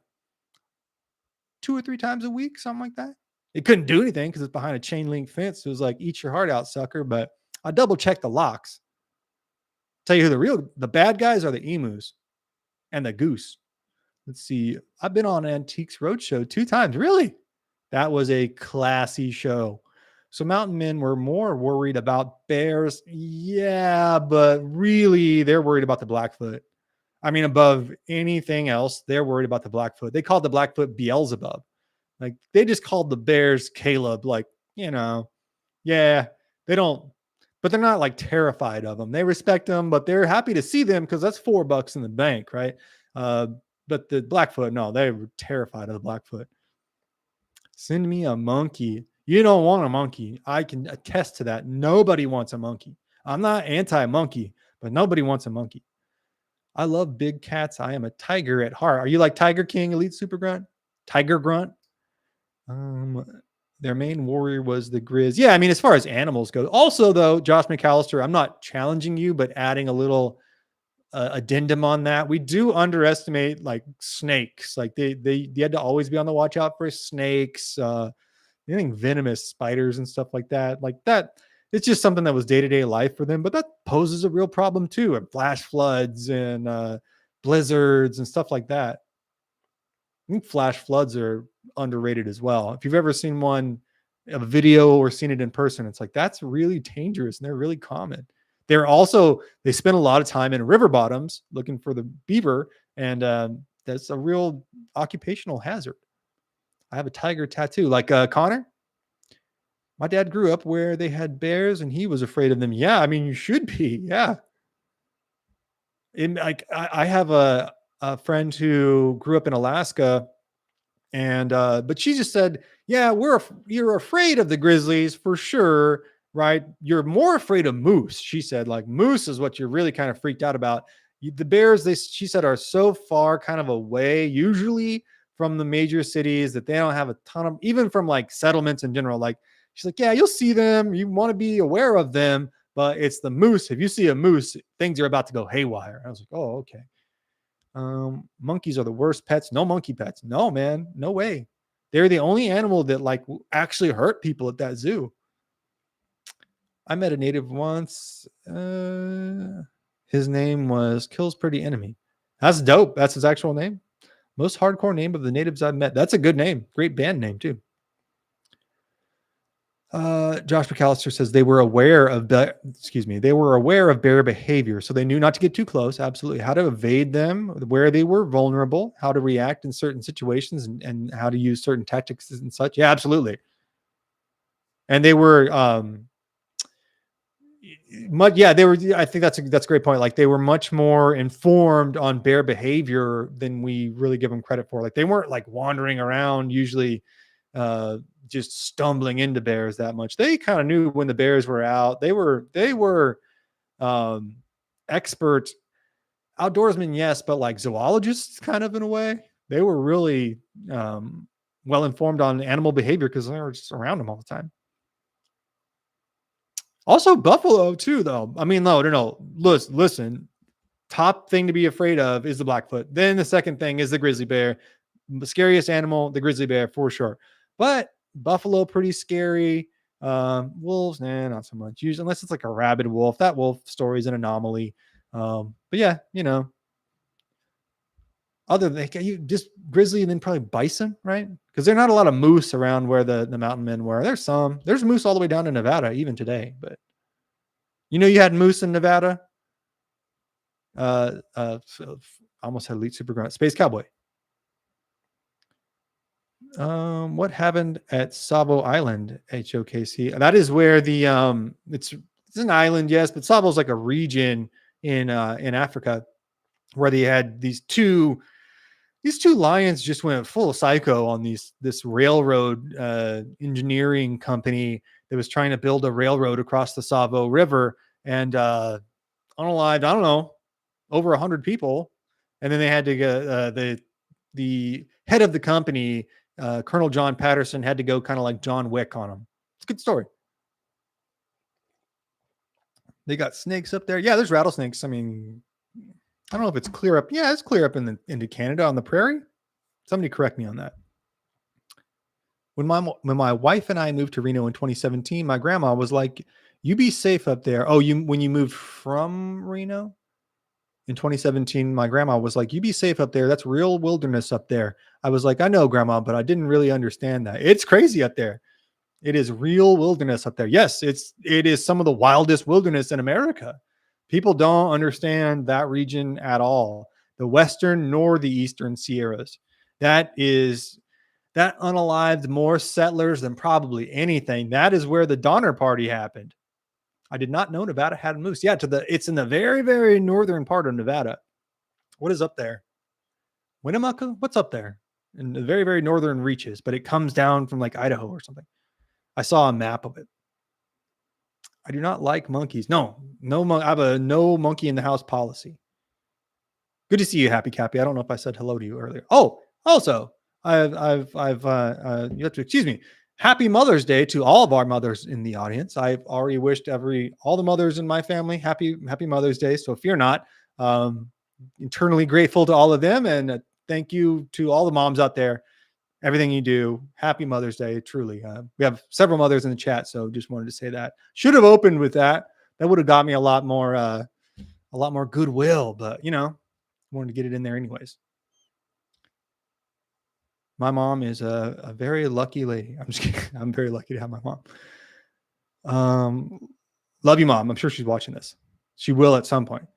2 or 3 times a week, something like that. It couldn't do anything because it's behind a chain link fence. It was like, eat your heart out, sucker. But I double checked the locks. Tell you who the bad guys are: the emus and the goose. Let's see. I've been on Antiques Roadshow 2 times. Really? That was a classy show. So mountain men were more worried about bears. Yeah, but really they're worried about the Blackfoot. I mean, above anything else, they're worried about the Blackfoot. They called the Blackfoot Beelzebub. Like, they just called the bears Caleb. Like, yeah, they don't, but they're not like terrified of them. They respect them, but they're happy to see them because that's $4 in the bank, right? But the Blackfoot, no, they were terrified of the Blackfoot. Send me a monkey. You don't want a monkey. I can attest to that. Nobody wants a monkey. I'm not anti-monkey, but nobody wants a monkey. I love big cats. I am a tiger at heart. Are you like Tiger King, Elite Super Grunt? Tiger Grunt? Their main warrior was the Grizz. Yeah, I mean, as far as animals go. Also, though, Josh McAllister, I'm not challenging you, but adding a little addendum on that. We do underestimate like snakes. Like they had to always be on the watch out for snakes, anything venomous, spiders and stuff like that. Like that, it's just something that was day-to-day life for them, but that poses a real problem too. And flash floods and blizzards and stuff like that. I think flash floods are underrated as well. If you've ever seen a video or seen it in person, it's like, that's really dangerous and they're really common. They spend a lot of time in river bottoms looking for the beaver, and that's a real occupational hazard. I have a tiger tattoo. Like Connor, my dad grew up where they had bears and he was afraid of them. Yeah, I mean, you should be. Yeah. I have a friend who grew up in Alaska, and but she just said, yeah, you're afraid of the grizzlies for sure, right? You're more afraid of moose. She said, like, moose is what you're really kind of freaked out about. The bears, she said, are so far kind of away usually from the major cities that they don't have a ton of, even from like settlements in general. Like, she's like, yeah, you'll see them, you want to be aware of them, but it's the moose. If you see a moose, things are about to go haywire. I was like, oh, okay. Monkeys are the worst pets. No monkey pets. No, man. No way. They're the only animal that like actually hurt people at that zoo. I met a native once. His name was Kills Pretty Enemy. That's dope. That's his actual name. Most hardcore name of the natives I've met. That's a good name. Great band name too. Josh McAllister says they were aware of they were aware of bear behavior, so they knew not to get too close. Absolutely, how to evade them, where they were vulnerable, how to react in certain situations, and how to use certain tactics and such. Yeah, absolutely. And they were they were. I think that's a great point. Like they were much more informed on bear behavior than we really give them credit for. Like they weren't like wandering around usually just stumbling into bears that much. They kind of knew when the bears were out. They were um expert outdoorsmen, yes, but like zoologists kind of in a way. They were really well informed on animal behavior because they were just around them all the time. Also, buffalo too, though. I mean, no. Listen. Top thing to be afraid of is the Blackfoot. Then the second thing is the grizzly bear. The scariest animal, the grizzly bear for sure. But buffalo, pretty scary. Wolves, nah, not so much. Usually, unless it's like a rabid wolf. That wolf story is an anomaly. But yeah, other than you just grizzly and then probably bison, right? Because there's not a lot of moose around where the mountain men were. There's moose all the way down to Nevada even today. But you had moose in Nevada. Almost had Elite Super Grunt. Space Cowboy. What happened at Savo Island, HOKC? That is where the it's an island, yes, but Savo's like a region in Africa where they had these two lions just went full psycho on this railroad engineering company that was trying to build a railroad across the Savo River and unalived, I don't know, over 100 people. And then they had to get the head of the company, Colonel John Patterson, had to go kind of like John Wick on them. It's a good story. They got snakes up there. Yeah, there's rattlesnakes. I mean, I don't know if it's clear up. Yeah, it's clear up into Canada on the prairie. Somebody correct me on that. When my wife and I moved to Reno in 2017, my grandma was like, "You be safe up there." Oh, when you moved from Reno in 2017, my grandma was like, "You be safe up there. That's real wilderness up there." I was like, "I know, Grandma, but I didn't really understand that. It's crazy up there. It is real wilderness up there. Yes, it is some of the wildest wilderness in America. People don't understand that region at all. The western nor the eastern Sierras. That unalived more settlers than probably anything. That is where the Donner Party happened. I did not know Nevada had moose. Yeah, it's in the very, very northern part of Nevada. What is up there? Winnemucca? What's up there? In the very, very northern reaches, but it comes down from like Idaho or something. I saw a map of it. I do not like monkeys. No, I have a no monkey in the house policy. Good to see you, Happy Cappy. I don't know if I said hello to you earlier. Oh, also, you have to excuse me. Happy Mother's Day to all of our mothers in the audience. I've already wished all the mothers in my family happy Mother's Day. So fear not. Eternally grateful to all of them, and thank you to all the moms out there. Everything you do. Happy Mother's Day, truly. We have several mothers in the chat, so just wanted to say that. Should have opened with that. That would have got me a lot more goodwill, but wanted to get it in there anyways. My mom is a very lucky lady. I'm just kidding. I'm very lucky to have my mom. Love you, Mom. I'm sure she's watching this. She will at some point.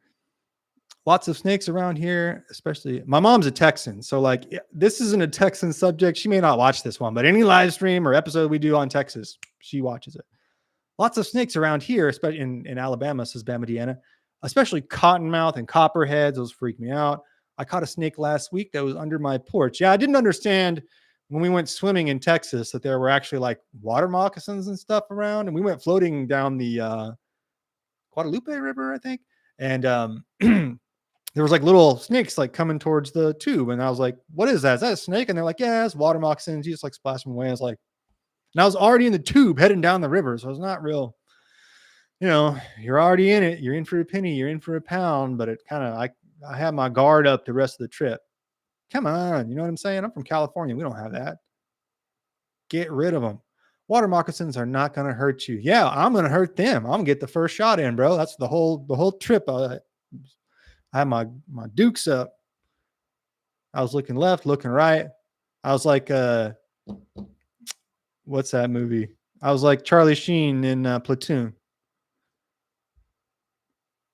Lots of snakes around here, especially my mom's a Texan. So like this isn't a Texan subject. She may not watch this one, but any live stream or episode we do on Texas, she watches it. Lots of snakes around here, especially in Alabama, says Bama Deanna, especially cottonmouth and copperheads. Those freak me out. I caught a snake last week that was under my porch. Yeah, I didn't understand when we went swimming in Texas that there were actually like water moccasins and stuff around. And we went floating down the Guadalupe River, I think. And there was like little snakes like coming towards the tube. And I was like, what is that? Is that a snake? And they're like, yeah, it's water moccasins. You just like splash them away. I was like, and I was already in the tube heading down the river. So it's not real, you're already in it. You're in for a penny. You're in for a pound. But it kind of, I had my guard up the rest of the trip. Come on. You know what I'm saying? I'm from California. We don't have that. Get rid of them. Water moccasins are not going to hurt you. Yeah, I'm going to hurt them. I'm going to get the first shot in, bro. That's the whole trip. I had my dukes up. I was looking left, looking right. I was like, what's that movie? I was like Charlie Sheen in Platoon.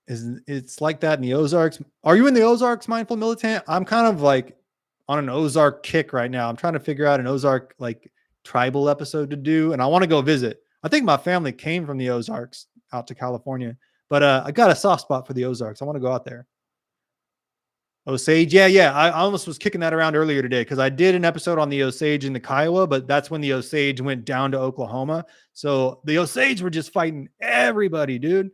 It's like that in the Ozarks? Are you in the Ozarks, Mindful Militant? I'm kind of like on an Ozark kick right now. I'm trying to figure out an Ozark like tribal episode to do, and I want to go visit. I think my family came from the Ozarks out to California, but I got a soft spot for the Ozarks. I want to go out there. Osage, yeah. I almost was kicking that around earlier today because I did an episode on the Osage in the Kiowa, but that's when the Osage went down to Oklahoma. So the Osage were just fighting everybody, dude.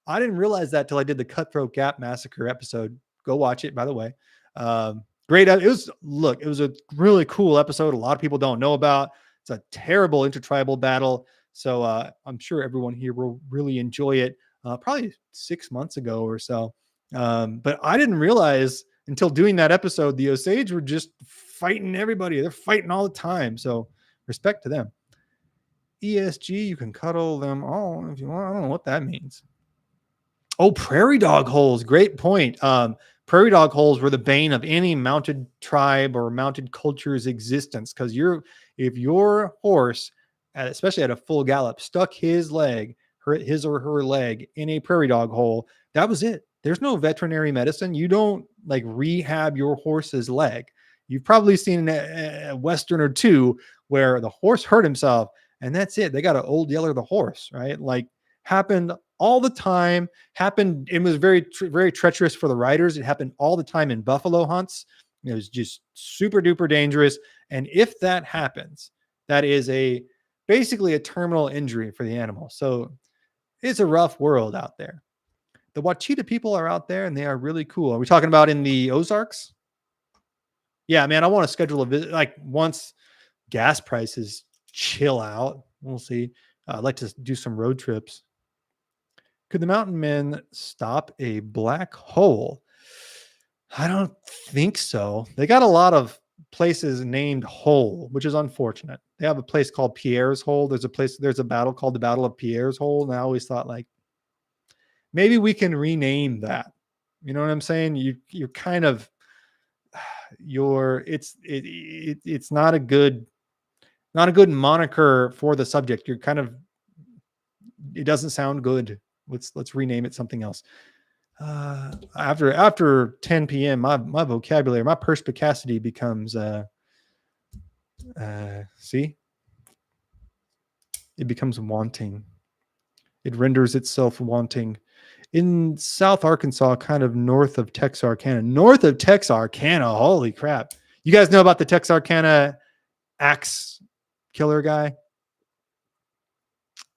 I didn't realize that till I did the Cutthroat Gap Massacre episode. Go watch it, by the way. Great. It was a really cool episode. A lot of people don't know about. It's a terrible intertribal battle. So I'm sure everyone here will really enjoy it. Probably 6 months ago or so. But I didn't realize until doing that episode, the Osage were just fighting everybody. They're fighting all the time. So respect to them. ESG, you can cuddle them all if you want. I don't know what that means. Oh, prairie dog holes. Great point. Prairie dog holes were the bane of any mounted tribe or mounted culture's existence. Because if your horse, especially at a full gallop, stuck his or her leg in a prairie dog hole, that was it. There's no veterinary medicine. You don't like rehab your horse's leg. You've probably seen a Western or two where the horse hurt himself and that's it. They got to old yeller the horse, right? Like happened all the time. It was very, very treacherous for the riders. It happened all the time in buffalo hunts. It was just super duper dangerous. And if that happens, that is basically a terminal injury for the animal. So it's a rough world out there. The Wachita people are out there and they are really cool. Are we talking about in the Ozarks? Yeah, man, I want to schedule a visit. Like once gas prices chill out, we'll see. I'd like to do some road trips. Could the mountain men stop a black hole? I don't think so. They got a lot of places named Hole, which is unfortunate. They have a place called Pierre's Hole. There's a battle called the Battle of Pierre's Hole. And I always thought like, maybe we can rename that. You know what I'm saying? You're kind of, it's not a good moniker for the subject. You're kind of, it doesn't sound good. Let's rename it something else. After 10 p.m., my vocabulary, my perspicacity becomes see, it becomes wanting. It renders itself wanting. In South Arkansas, kind of north of Texarkana. North of Texarkana, holy crap! You guys know about the Texarkana axe killer guy?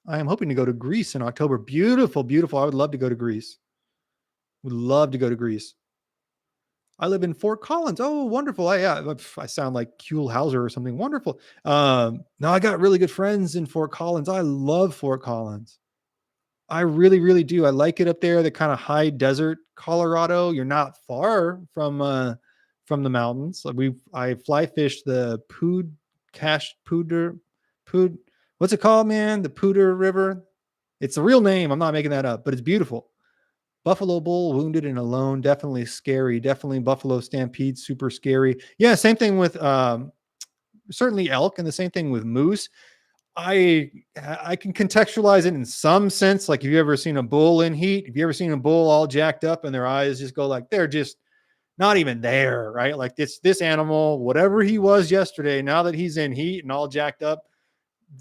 I am hoping to go to Greece in October. Beautiful, beautiful. I would love to go to Greece. Would love to go to Greece. I live in Fort Collins. Oh, wonderful. I sound like Kuehl Hauser or something. Wonderful. No, I got really good friends in Fort Collins. I love Fort Collins. I really, really do. I like it up there. The kind of high desert Colorado. You're not far from the mountains. I fly fished the Poudre. What's it called, man? The Poudre River. It's a real name. I'm not making that up, but it's beautiful. Buffalo bull, wounded and alone. Definitely scary. Definitely buffalo stampede. Super scary. Yeah. Same thing with certainly elk, and the same thing with moose. I can contextualize it in some sense. Like, have you ever seen a bull in heat? Have you ever seen a bull all jacked up and their eyes just go like they're just not even there, right? Like this animal, whatever he was yesterday, now that he's in heat and all jacked up,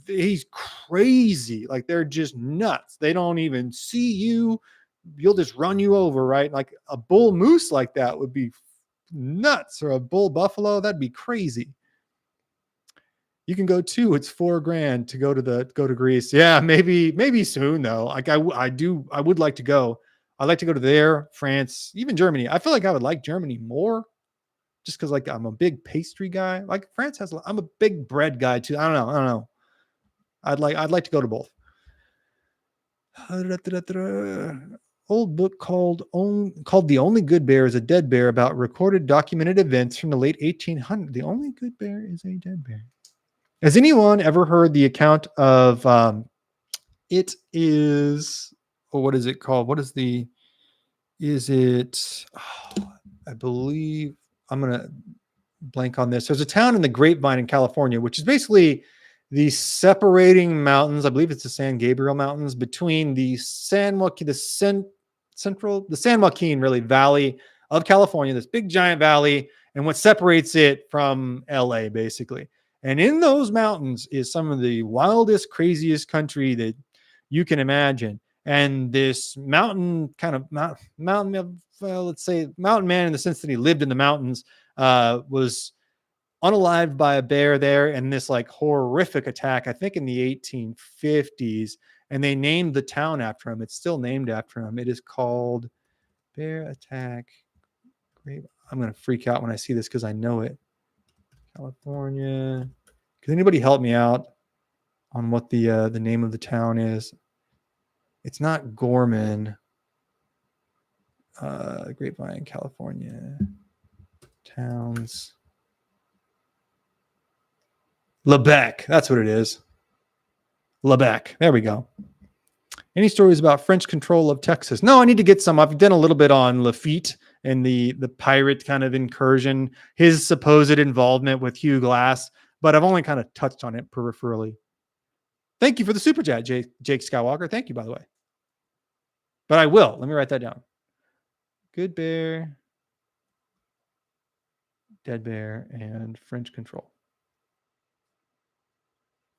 he's crazy. Like they're just nuts. They don't even see you. You'll just run you over, right? Like a bull moose like that would be nuts, or a bull buffalo, that'd be crazy. You can go too. It's $4,000 to go to Greece. Yeah, maybe soon though. Like I would like to go. I'd like to go to there, France, even Germany. I feel like I would like Germany more, just because like I'm a big pastry guy. Like France I'm a big bread guy too. I don't know. I'd like to go to both. Old book called The Only Good Bear is a Dead Bear, about recorded documented events from the late 1800s. The Only Good Bear is a Dead Bear. Has anyone ever heard the account of it is, what is it called? I believe, I'm going to blank on this. There's a town in the Grapevine in California, which is basically the separating mountains, I believe it's the San Gabriel Mountains, between the San Joaquin, the San Joaquin really valley of California, this big giant valley, and what separates it from LA basically. And in those mountains is some of the wildest, craziest country that you can imagine. And this mountain kind of mountain, let's say mountain man in the sense that he lived in the mountains, was unalived by a bear there in this like horrific attack, I think in the 1850s. And they named the town after him. It's still named after him. It is called Bear Attack. I'm going to freak out when I see this because I know it. California. Can anybody help me out on what the name of the town is? It's not Gorman. Grapevine, California. Towns. Lebec. That's what it is. Lebec. There we go. Any stories about French control of Texas? No, I need to get some. I've done a little bit on Lafitte and the pirate kind of incursion, his supposed involvement with Hugh Glass, but I've only kind of touched on it peripherally. Thank you for the super chat, Jake Skywalker. Thank you, by the way. But I will. Let me write that down. Good bear, dead bear, and French control.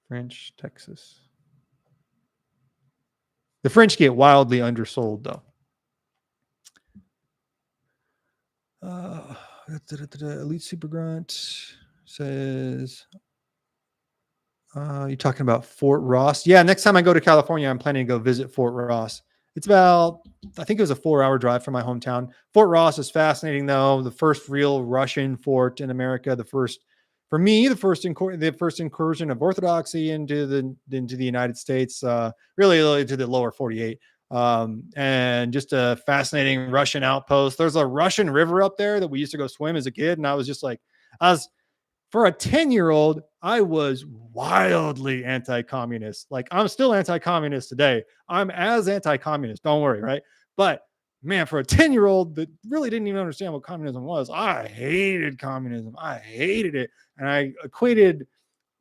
French, Texas. The French get wildly undersold, though. Elite Super Grunt says, you're talking about Fort Ross? Yeah, next time I go to California, I'm planning to go visit Fort Ross. It's about, I think it was a 4-hour drive from my hometown. Fort Ross is fascinating, though. The first real Russian fort in America. The first incursion of Orthodoxy into the United States, really to the lower 48. And just a fascinating Russian outpost. There's a Russian river up there that we used to go swim as a kid. And I was just like, for a 10-year-old, I was wildly anti-communist. Like, I'm still anti-communist today. I'm as anti-communist. Don't worry, right? But man, for a 10-year-old that really didn't even understand what communism was, I hated communism. I hated it. And I equated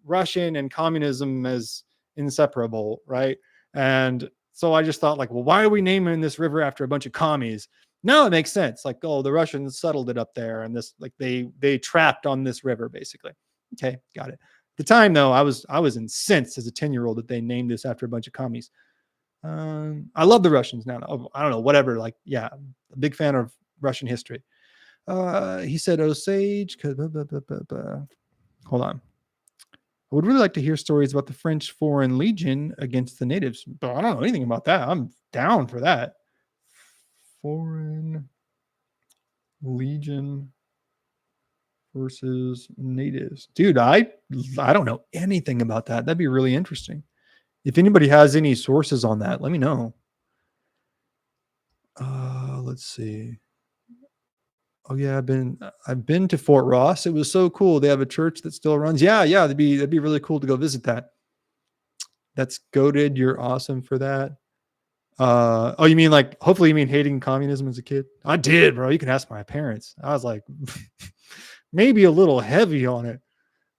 Russian and communism as inseparable, right? And so I just thought, like, well, why are we naming this river after a bunch of commies? No, it makes sense. Like, oh, the Russians settled it up there, and this, like, they trapped on this river, basically. Okay, got it. At the time, though, I was incensed as a 10-year-old that they named this after a bunch of commies. I love the Russians now. I don't know, whatever. Like, yeah, a big fan of Russian history. He said, Osage. Hold on. I would really like to hear stories about the French Foreign Legion against the natives, but I don't know anything about that. I'm down for that. Foreign Legion versus natives. Dude, I don't know anything about that. That'd be really interesting. If anybody has any sources on that, let me know. Let's see. Oh yeah, I've been to Fort Ross. It was so cool. They have a church that still runs. Yeah, that'd be really cool to go visit that. That's goated. You're awesome for that. Oh, you mean like, hopefully you mean hating communism as a kid? I did, bro. You can ask my parents. I was like maybe a little heavy on it.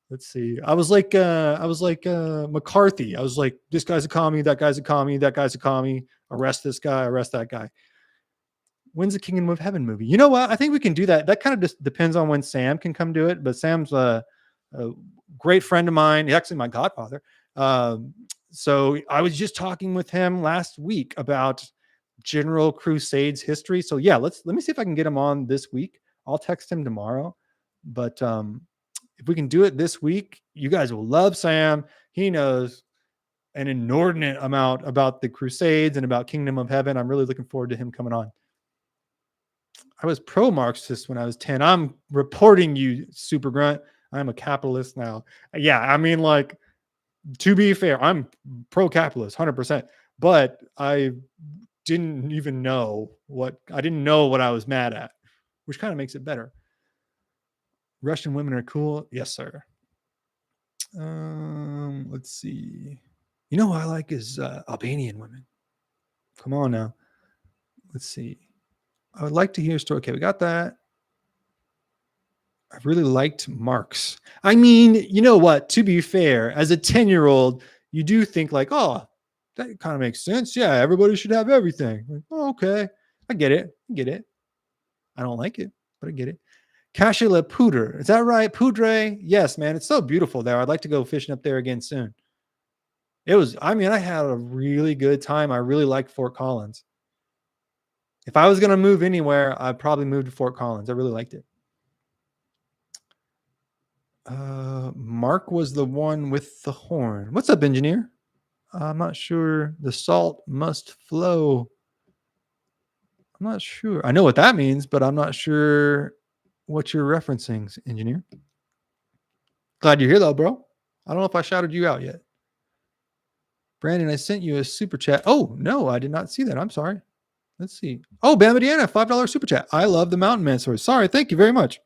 Let's see. I was like McCarthy. I was like, this guy's a commie, that guy's a commie, that guy's a commie. Arrest this guy, arrest that guy. When's the Kingdom of Heaven movie? You know what? I think we can do that. That kind of just depends on when Sam can come do it. But Sam's a great friend of mine. He's actually my godfather. So I was just talking with him last week about General Crusades history. So yeah, let me see if I can get him on this week. I'll text him tomorrow. But if we can do it this week, you guys will love Sam. He knows an inordinate amount about the Crusades and about Kingdom of Heaven. I'm really looking forward to him coming on. I was pro-Marxist when I was 10. I'm reporting you, Super Grunt. I'm a capitalist now. Yeah, I mean, like, to be fair, I'm pro-capitalist, 100%. But I didn't know what I was mad at, which kind of makes it better. Russian women are cool. Yes, sir. Let's see. You know who I like is Albanian women. Come on now. Let's see. I would like to hear a story. Okay, we got that. I really liked Marks. I mean, you know what? To be fair, as a 10-year-old, you do think like, oh, that kind of makes sense. Yeah, everybody should have everything. Like, oh, okay. I get it. I get it. I don't like it, but I get it. Cache la Poudre. Is that right? Poudre? Yes, man. It's so beautiful there. I'd like to go fishing up there again soon. It was, I mean, I had a really good time. I really liked Fort Collins. If I was going to move anywhere, I'd probably move to Fort Collins. I really liked it. Mark was the one with the horn. What's up, engineer? I'm not sure. The salt must flow. I'm not sure. I know what that means, but I'm not sure what you're referencing, engineer. Glad you're here, though, bro. I don't know if I shouted you out yet. Brandon, I sent you a super chat. Oh, no, I did not see that. I'm sorry. Let's see. Oh, Bamadiana, $5 super chat. I love the Mountain Man story. Sorry. Thank you very much.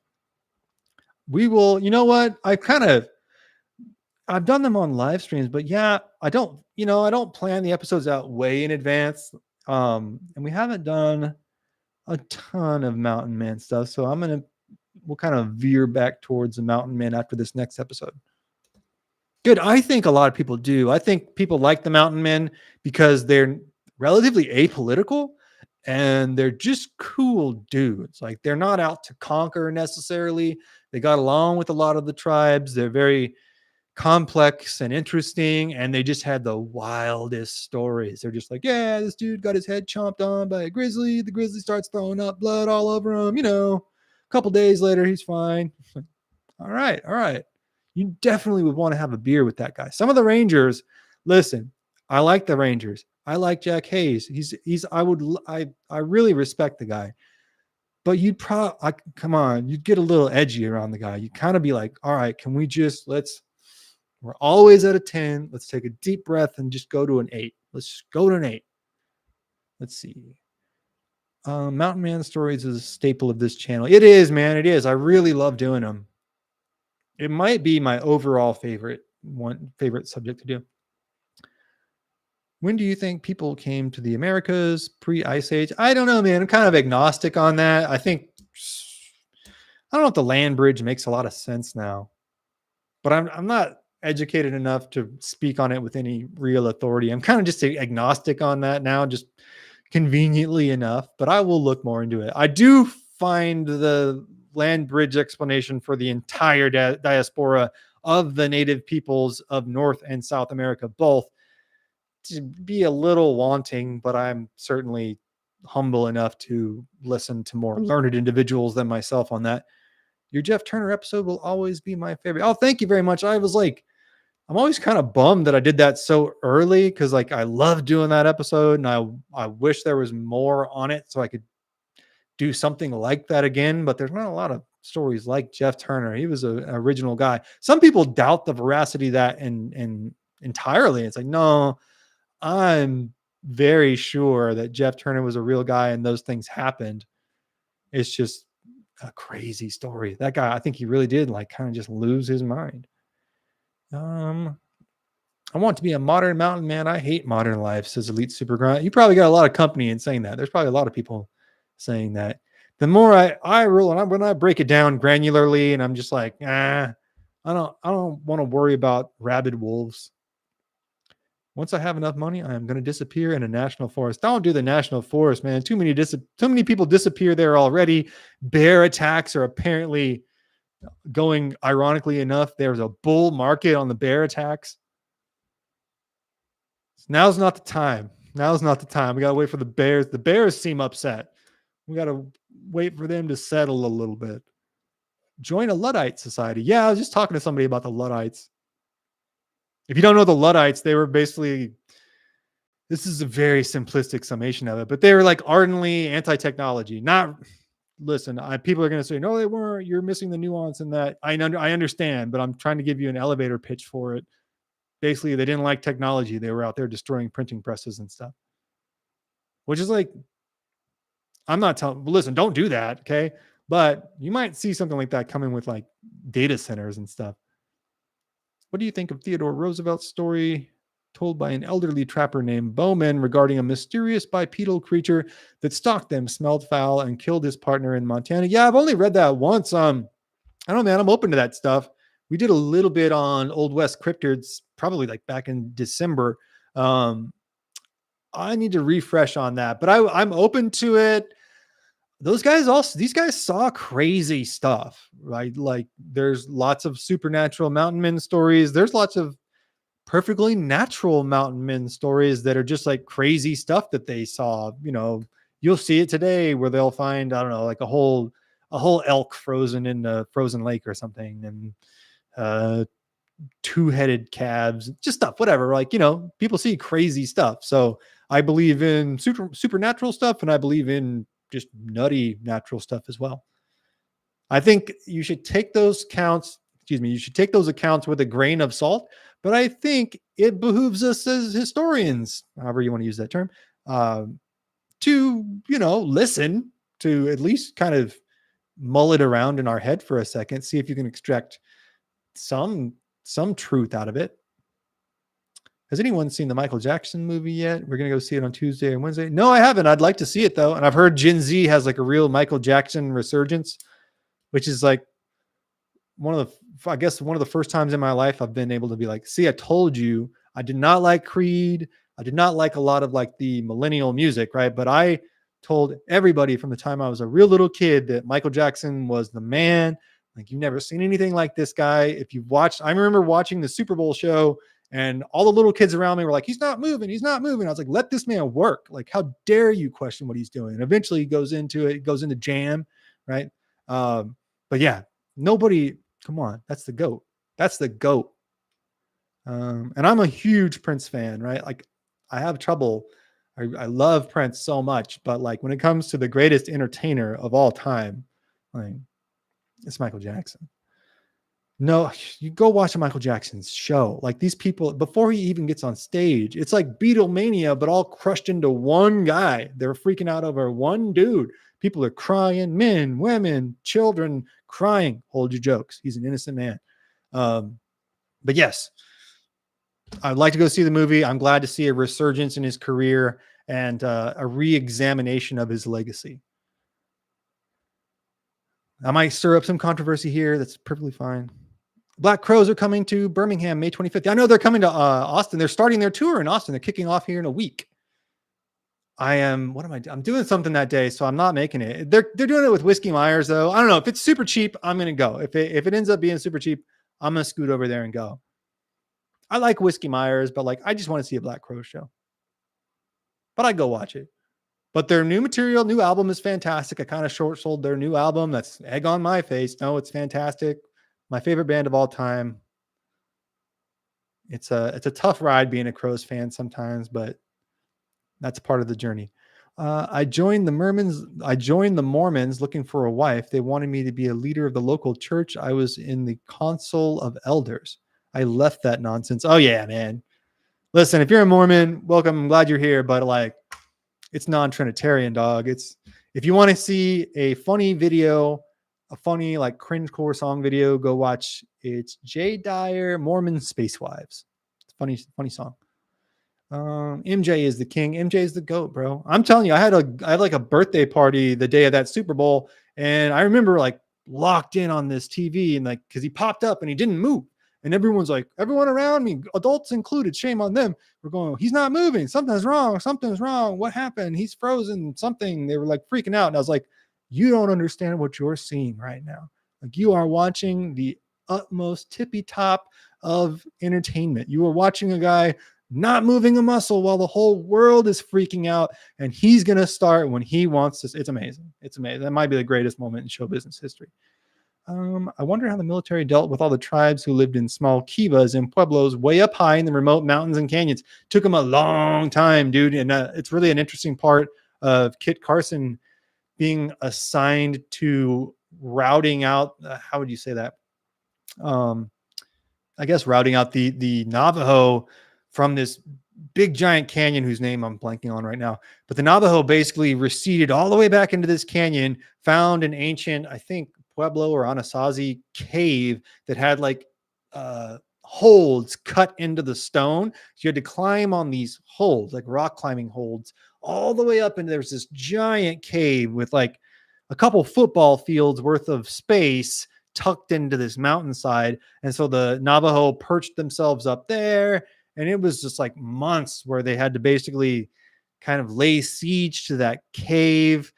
We will, you know what? I've done them on live streams, but yeah, I don't plan the episodes out way in advance. And we haven't done a ton of Mountain Man stuff. So we'll kind of veer back towards the Mountain Man after this next episode. Good. I think a lot of people do. I think people like the Mountain Men because they're relatively apolitical and they're just cool dudes. Like they're not out to conquer necessarily. They got along with a lot of the tribes. They're very complex and interesting, and they just had the wildest stories. They're just like, yeah, this dude got his head chomped on by a grizzly. The grizzly starts throwing up blood all over him. A couple days later, he's fine. All right. You definitely would want to have a beer with that guy. Some of the Rangers, listen, I like the Rangers. I like Jack Hayes. I really respect the guy. But you'd come on, you'd get a little edgy around the guy. You'd kind of be like, all right, can we we're always at a 10. Let's take a deep breath and just go to an 8. Let's go to an 8. Let's see. Mountain Man Stories is a staple of this channel. It is, man. It is. I really love doing them. It might be my overall favorite subject to do. When do you think people came to the Americas pre-Ice Age? I don't know, man. I'm kind of agnostic on that. I don't know if the land bridge makes a lot of sense now, but I'm not educated enough to speak on it with any real authority. I'm kind of just agnostic on that now, just conveniently enough, but I will look more into it. I do find the land bridge explanation for the entire diaspora of the native peoples of North and South America both to be a little wanting, but I'm certainly humble enough to listen to more learned individuals than myself on that. Your Jeff Turner episode will always be my favorite. Oh, thank you very much. I'm always kind of bummed that I did that so early because I love doing that episode and I wish there was more on it so I could do something like that again. But there's not a lot of stories like Jeff Turner. He was an original guy. Some people doubt the veracity of that and entirely. It's like, no, I'm very sure that Jeff Turner was a real guy and those things happened. It's just a crazy story. That guy, I think he really did kind of just lose his mind. I want to be a modern mountain man. I hate modern life, says Elite Super Grunt. You probably got a lot of company in saying that. There's probably a lot of people saying that. The more I roll, and when I break it down granularly, and I'm just like, I don't want to worry about rabid wolves. Once I have enough money, I am going to disappear in a national forest. Don't do the national forest, man. Too many people disappear there already. Bear attacks are apparently going, ironically enough, there's a bull market on the bear attacks. Now's not the time. We got to wait for the bears. The bears seem upset. We got to wait for them to settle a little bit. Join a Luddite society. Yeah, I was just talking to somebody about the Luddites. If you don't know the Luddites, they were basically, this is a very simplistic summation of it, but they were ardently anti-technology. People are going to say, no, they weren't. You're missing the nuance in that. I understand, but I'm trying to give you an elevator pitch for it. Basically, they didn't like technology. They were out there destroying printing presses and stuff, which is I'm not telling, listen, don't do that. Okay. But you might see something like that coming with data centers and stuff. What do you think of Theodore Roosevelt's story told by an elderly trapper named Bowman regarding a mysterious bipedal creature that stalked them, smelled foul, and killed his partner in Montana? Yeah, I've only read that once. I don't know, man. I'm open to that stuff. We did a little bit on Old West cryptids, probably like back in December. Um, I need to refresh on that, but I'm open to it. These guys saw crazy stuff, right? Like there's lots of supernatural mountain men stories. There's lots of perfectly natural mountain men stories that are just like crazy stuff that they saw. You'll see it today where they'll find, I don't know, like a whole elk frozen in a frozen lake or something, and uh two-headed calves, just stuff, whatever. Like, people see crazy stuff. So I believe in supernatural stuff, and I believe in just nutty natural stuff as well. I think you should take those accounts, with a grain of salt, but I think it behooves us as historians, however you want to use that term, to, listen, to at least kind of mull it around in our head for a second, see if you can extract some truth out of it. Has anyone seen the Michael Jackson movie yet? We're going to go see it on Tuesday and Wednesday. No, I haven't. I'd like to see it though. And I've heard Gen Z has like a real Michael Jackson resurgence, which is like one of the first times in my life I've been able to be like, see, I told you I did not like Creed. I did not like a lot of like the millennial music, right? But I told everybody from the time I was a real little kid that Michael Jackson was the man. Like, you've never seen anything like this guy. If you've watched, I remember watching the Super Bowl show and all the little kids around me were like, he's not moving. He's not moving. I was like, let this man work. Like, how dare you question what he's doing? And eventually he goes into jam. Right. But yeah, come on. That's the GOAT. That's the GOAT. And I'm a huge Prince fan, right? Like, I have trouble. I love Prince so much, but like when it comes to the greatest entertainer of all time, like, it's Michael Jackson. No, you go watch a Michael Jackson's show. Like, these people, before he even gets on stage, it's like Beatlemania, but all crushed into one guy. They're freaking out over one dude. People are crying, men, women, children crying. Hold your jokes. He's an innocent man. But yes, I'd like to go see the movie. I'm glad to see a resurgence in his career and a re-examination of his legacy. I might stir up some controversy here. That's perfectly fine. Black Crowes are coming to Birmingham May 25th. I know they're coming to Austin. They're starting their tour in Austin. They're kicking off here in a week. I'm doing something that day, so I'm not making it. They're doing it with Whiskey Myers, though. I don't know. If it's super cheap, I'm going to go. If it ends up being super cheap, I'm going to scoot over there and go. I like Whiskey Myers, but like, I just want to see a Black Crowes show. But I go watch it. But their new album is fantastic. I kind of short sold their new album. That's egg on my face. No, it's fantastic. My favorite band of all time. It's a tough ride being a Crowes fan sometimes, but that's part of the journey. I joined the Mormons looking for a wife. They wanted me to be a leader of the local church. I was in the Council of Elders. I left that nonsense. Oh yeah, man. Listen, if you're a Mormon, welcome. I'm glad you're here, but like, it's non-Trinitarian, dog. If you want to see a funny video, a funny like cringecore song video, go watch. It's Jedidiah Mormon Space Wives. It's a funny song. MJ is the king. MJ is the GOAT, bro. I'm telling you, I had like a birthday party the day of that Super Bowl, and I remember like locked in on this TV and like, because he popped up and he didn't move. And everyone's like, everyone around me, adults included, shame on them. We're going, he's not moving. Something's wrong. Something's wrong. What happened? He's frozen. Something. They were like freaking out. And I was like, you don't understand what you're seeing right now. Like, you are watching the utmost tippy top of entertainment. You are watching a guy not moving a muscle while the whole world is freaking out. And he's going to start when he wants to. It's amazing. It's amazing. That might be the greatest moment in show business history. I wonder how the military dealt with all the tribes who lived in small kivas and pueblos way up high in the remote mountains and canyons. Took them a long time, dude. And it's really an interesting part of Kit Carson being assigned to routing out, how would you say that? I guess routing out the Navajo from this big giant canyon whose name I'm blanking on right now. But the Navajo basically receded all the way back into this canyon, found an ancient, I think, Pueblo or Anasazi cave that had like holds cut into the stone. So you had to climb on these holds, like rock climbing holds, all the way up. And there's this giant cave with like a couple football fields worth of space tucked into this mountainside. And so the Navajo perched themselves up there. And it was just like months where they had to basically kind of lay siege to that cave.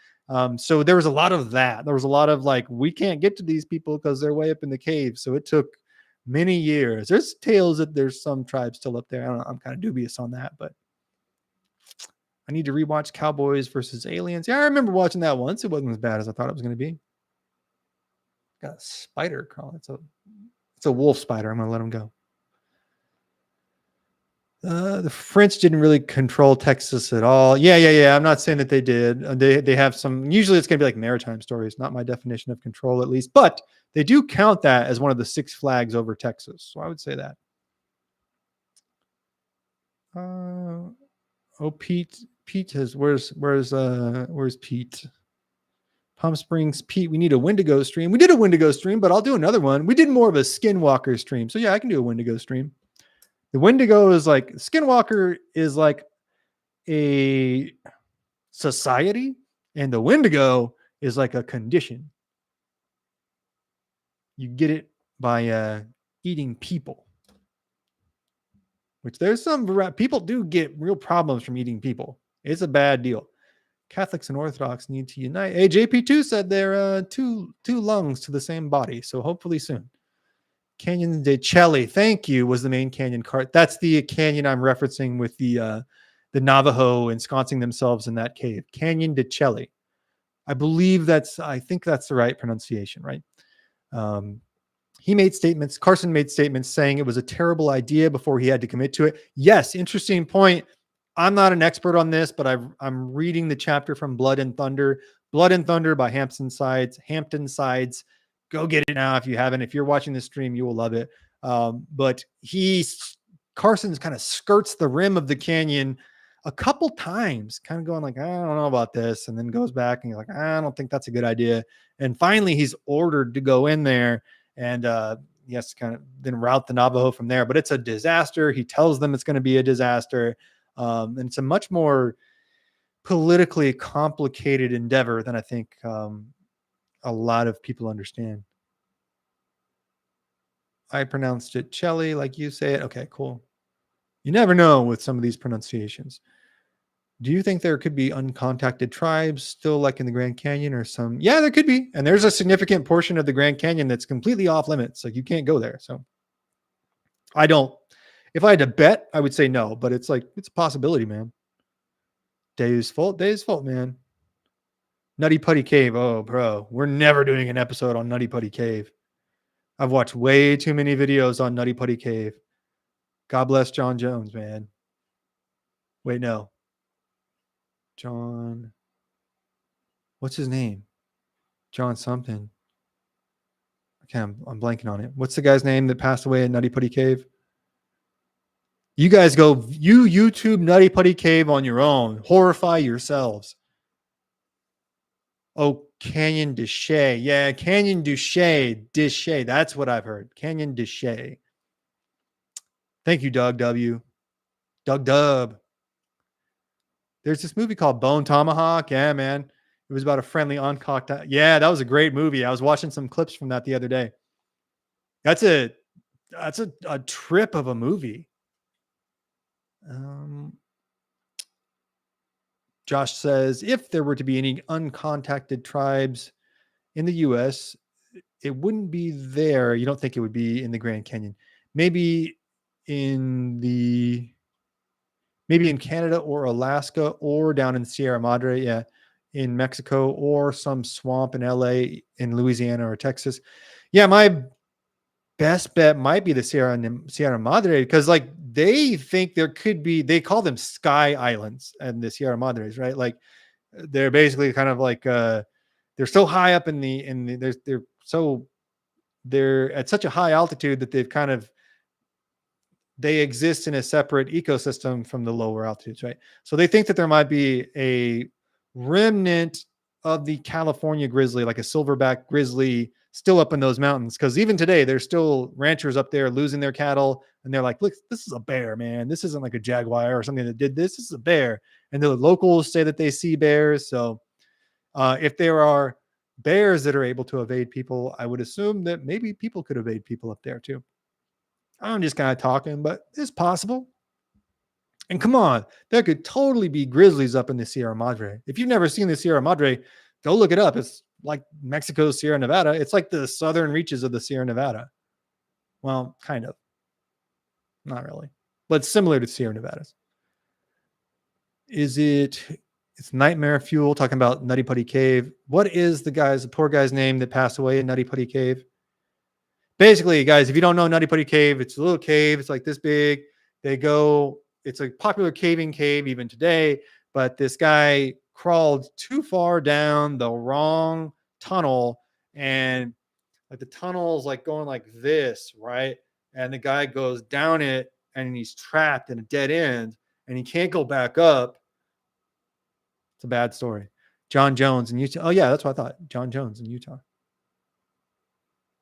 So there was a lot of that. There was a lot of like, we can't get to these people because they're way up in the cave. So it took many years. There's tales that there's some tribes still up there. I don't know. I'm kind of dubious on that, but I need to rewatch Cowboys versus Aliens. Yeah, I remember watching that once. It wasn't as bad as I thought it was going to be. Got a spider crawling. It's a wolf spider. I'm going to let him go. The French didn't really control Texas at all. Yeah. I'm not saying that they did. They have some. Usually, it's going to be like maritime stories. Not my definition of control, at least. But they do count that as one of the 6 flags over Texas. So I would say that. Pete has. Where's Pete? Palm Springs, Pete. We need a Wendigo stream. We did a Wendigo stream, but I'll do another one. We did more of a Skinwalker stream. So yeah, I can do a Wendigo stream. The Wendigo is like Skinwalker is like a society, and the Wendigo is like a condition. You get it by eating people, which there's some people do get real problems from eating people. It's a bad deal. Catholics and Orthodox need to unite. Hey, JP2 said they're two lungs to the same body, so hopefully soon. Canyon de Chelly, thank you, was the main canyon cart. That's the canyon I'm referencing with the Navajo ensconcing themselves in that cave. Canyon de Chelly. I think that's the right pronunciation, right? He made statements. Carson made statements saying it was a terrible idea before he had to commit to it. Yes, interesting point. I'm not an expert on this, but I'm reading the chapter from Blood and Thunder. Blood and Thunder by Hampton Sides. Go get it now if you haven't. If you're watching this stream, you will love it. But Carson's kind of skirts the rim of the canyon a couple times, kind of going like, I don't know about this, and then goes back and you're like, I don't think that's a good idea. And finally, he's ordered to go in there and yes, kind of then route the Navajo from there. But it's a disaster. He tells them it's going to be a disaster. And it's a much more politically complicated endeavor than I think a lot of people understand. I pronounced it Chelly, like you say it. Okay, cool. You never know with some of these pronunciations. Do you think there could be uncontacted tribes still like in the Grand Canyon or some? Yeah, there could be. And there's a significant portion of the Grand Canyon that's completely off limits. Like you can't go there. So if I had to bet, I would say no, but it's a possibility, man. Dave's fault, man. Nutty Putty Cave. Oh, bro, we're never doing an episode on Nutty Putty Cave. I've watched way too many videos on Nutty Putty Cave. God bless John Jones, man. Wait, no. John. What's his name? John something. Okay, I'm blanking on it. What's the guy's name that passed away at Nutty Putty Cave? You guys go, you YouTube Nutty Putty Cave on your own. Horrify yourselves. Oh, Canyon de Chelly. Yeah, Canyon de Chelly. That's what I've heard. Canyon de Chelly. Thank you, Doug W. Doug Dub. There's this movie called Bone Tomahawk. Yeah, man. It was about a friendly uncocked. Yeah, that was a great movie. I was watching some clips from that the other day. That's a trip of a movie. Josh says, if there were to be any uncontacted tribes in the U.S., it wouldn't be there. You don't think it would be in the Grand Canyon? Maybe in Canada or Alaska or down in Sierra Madre, yeah, in Mexico, or some swamp in LA, in Louisiana or Texas. Yeah, my best bet might be the Sierra Madre, because like they think there could be, they call them sky islands and the Sierra Madres, right? Like they're basically kind of like they're so high up they're at such a high altitude that they exist in a separate ecosystem from the lower altitudes, right? So they think that there might be a remnant of the California grizzly, like a silverback grizzly, still up in those mountains. Because even today, there's still ranchers up there losing their cattle, and they're like, look, this is a bear, man. This isn't like a jaguar or something that did this. This is a bear. And the locals say that they see bears. So if there are bears that are able to evade people, I would assume that maybe people could evade people up there too. I'm just kind of talking, but it's possible. And come on, there could totally be grizzlies up in the Sierra Madre. If you've never seen the Sierra Madre, go look it up. It's like Mexico's Sierra Nevada. It's like the southern reaches of the Sierra Nevada. Well, kind of. Not really, but similar to Sierra Nevadas. It's Nightmare Fuel talking about Nutty Putty Cave. What is the poor guy's name that passed away in Nutty Putty Cave? Basically, guys, if you don't know Nutty Putty Cave, it's a little cave. It's like this big. It's a popular caving cave even today, but this guy crawled too far down the wrong tunnel, and like the tunnel's like going like this, right? And the guy goes down it and he's trapped in a dead end and he can't go back up. It's a bad story. John Jones in Utah. Oh, yeah, that's what I thought. John Jones in Utah.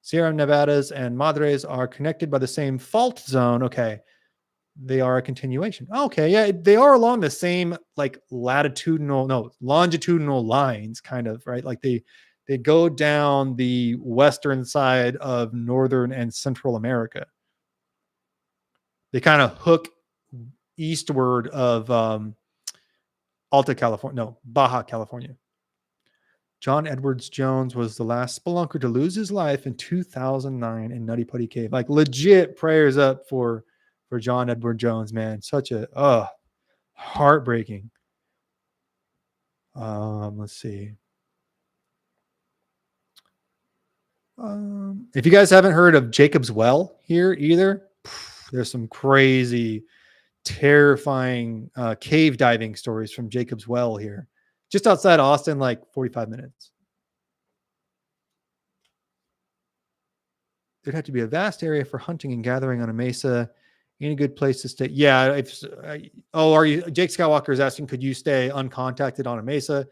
Sierra Nevadas and Madres are connected by the same fault zone. Okay. They are a continuation. Okay. Yeah. They are along the same like longitudinal lines, kind of, right? Like they go down the western side of Northern and Central America. They kind of hook eastward of Baja California. John Edwards Jones was the last spelunker to lose his life in 2009 in Nutty Putty Cave. Like legit prayers up for John Edward Jones, man. Such a heartbreaking. Let's see. If you guys haven't heard of Jacob's Well here either, there's some crazy, terrifying cave diving stories from Jacob's Well here. Just outside Austin, like 45 minutes. There'd have to be a vast area for hunting and gathering on a mesa. Any good place to stay? Yeah. Jake Skywalker is asking, could you stay uncontacted on a mesa?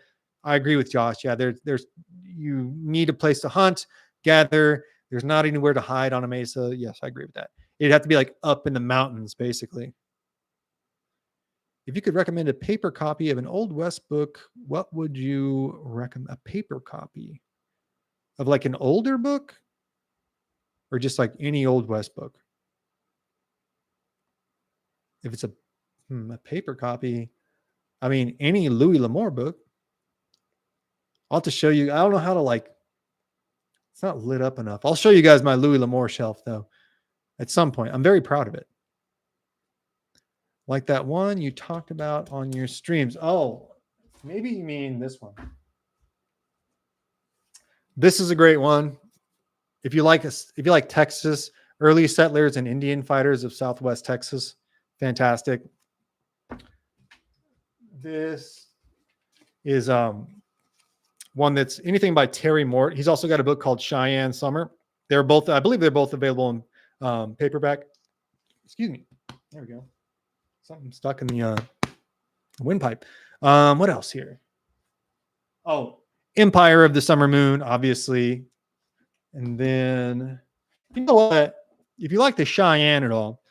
I agree with Josh. Yeah, you need a place to hunt, gather. There's not anywhere to hide on a mesa. Yes, I agree with that. It'd have to be like up in the mountains, basically. If you could recommend a paper copy of an Old West book, what would you recommend? A paper copy of like an older book or just like any Old West book? If it's a paper copy, I mean, any Louis L'Amour book. I'll have to show you. I don't know how to it's not lit up enough. I'll show you guys my Louis L'Amour shelf though at some point. I'm very proud of it. Like that one you talked about on your streams. Oh, maybe you mean this one. This is a great one. If you like Texas, early settlers and Indian fighters of Southwest Texas, fantastic. This is one that's anything by Terry Mort. He's also got a book called Cheyenne Summer. I believe they're both available in paperback. Excuse me. There we go. Something stuck in the windpipe. What else here? Oh, Empire of the Summer Moon, obviously. And then, you know what? If you like the Cheyenne at all,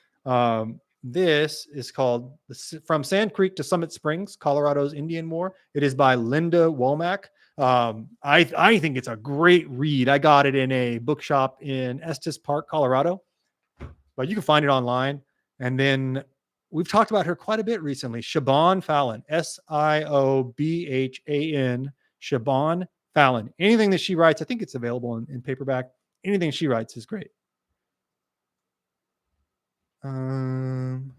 this is called From Sand Creek to Summit Springs, Colorado's Indian War. It is by Linda Womack. I think it's a great read. I got it in a bookshop in Estes Park, Colorado, but you can find it online. And then we've talked about her quite a bit recently. Siobhan Fallon, Siobhan, Siobhan Fallon. Anything that she writes, I think it's available in paperback. Anything she writes is great. And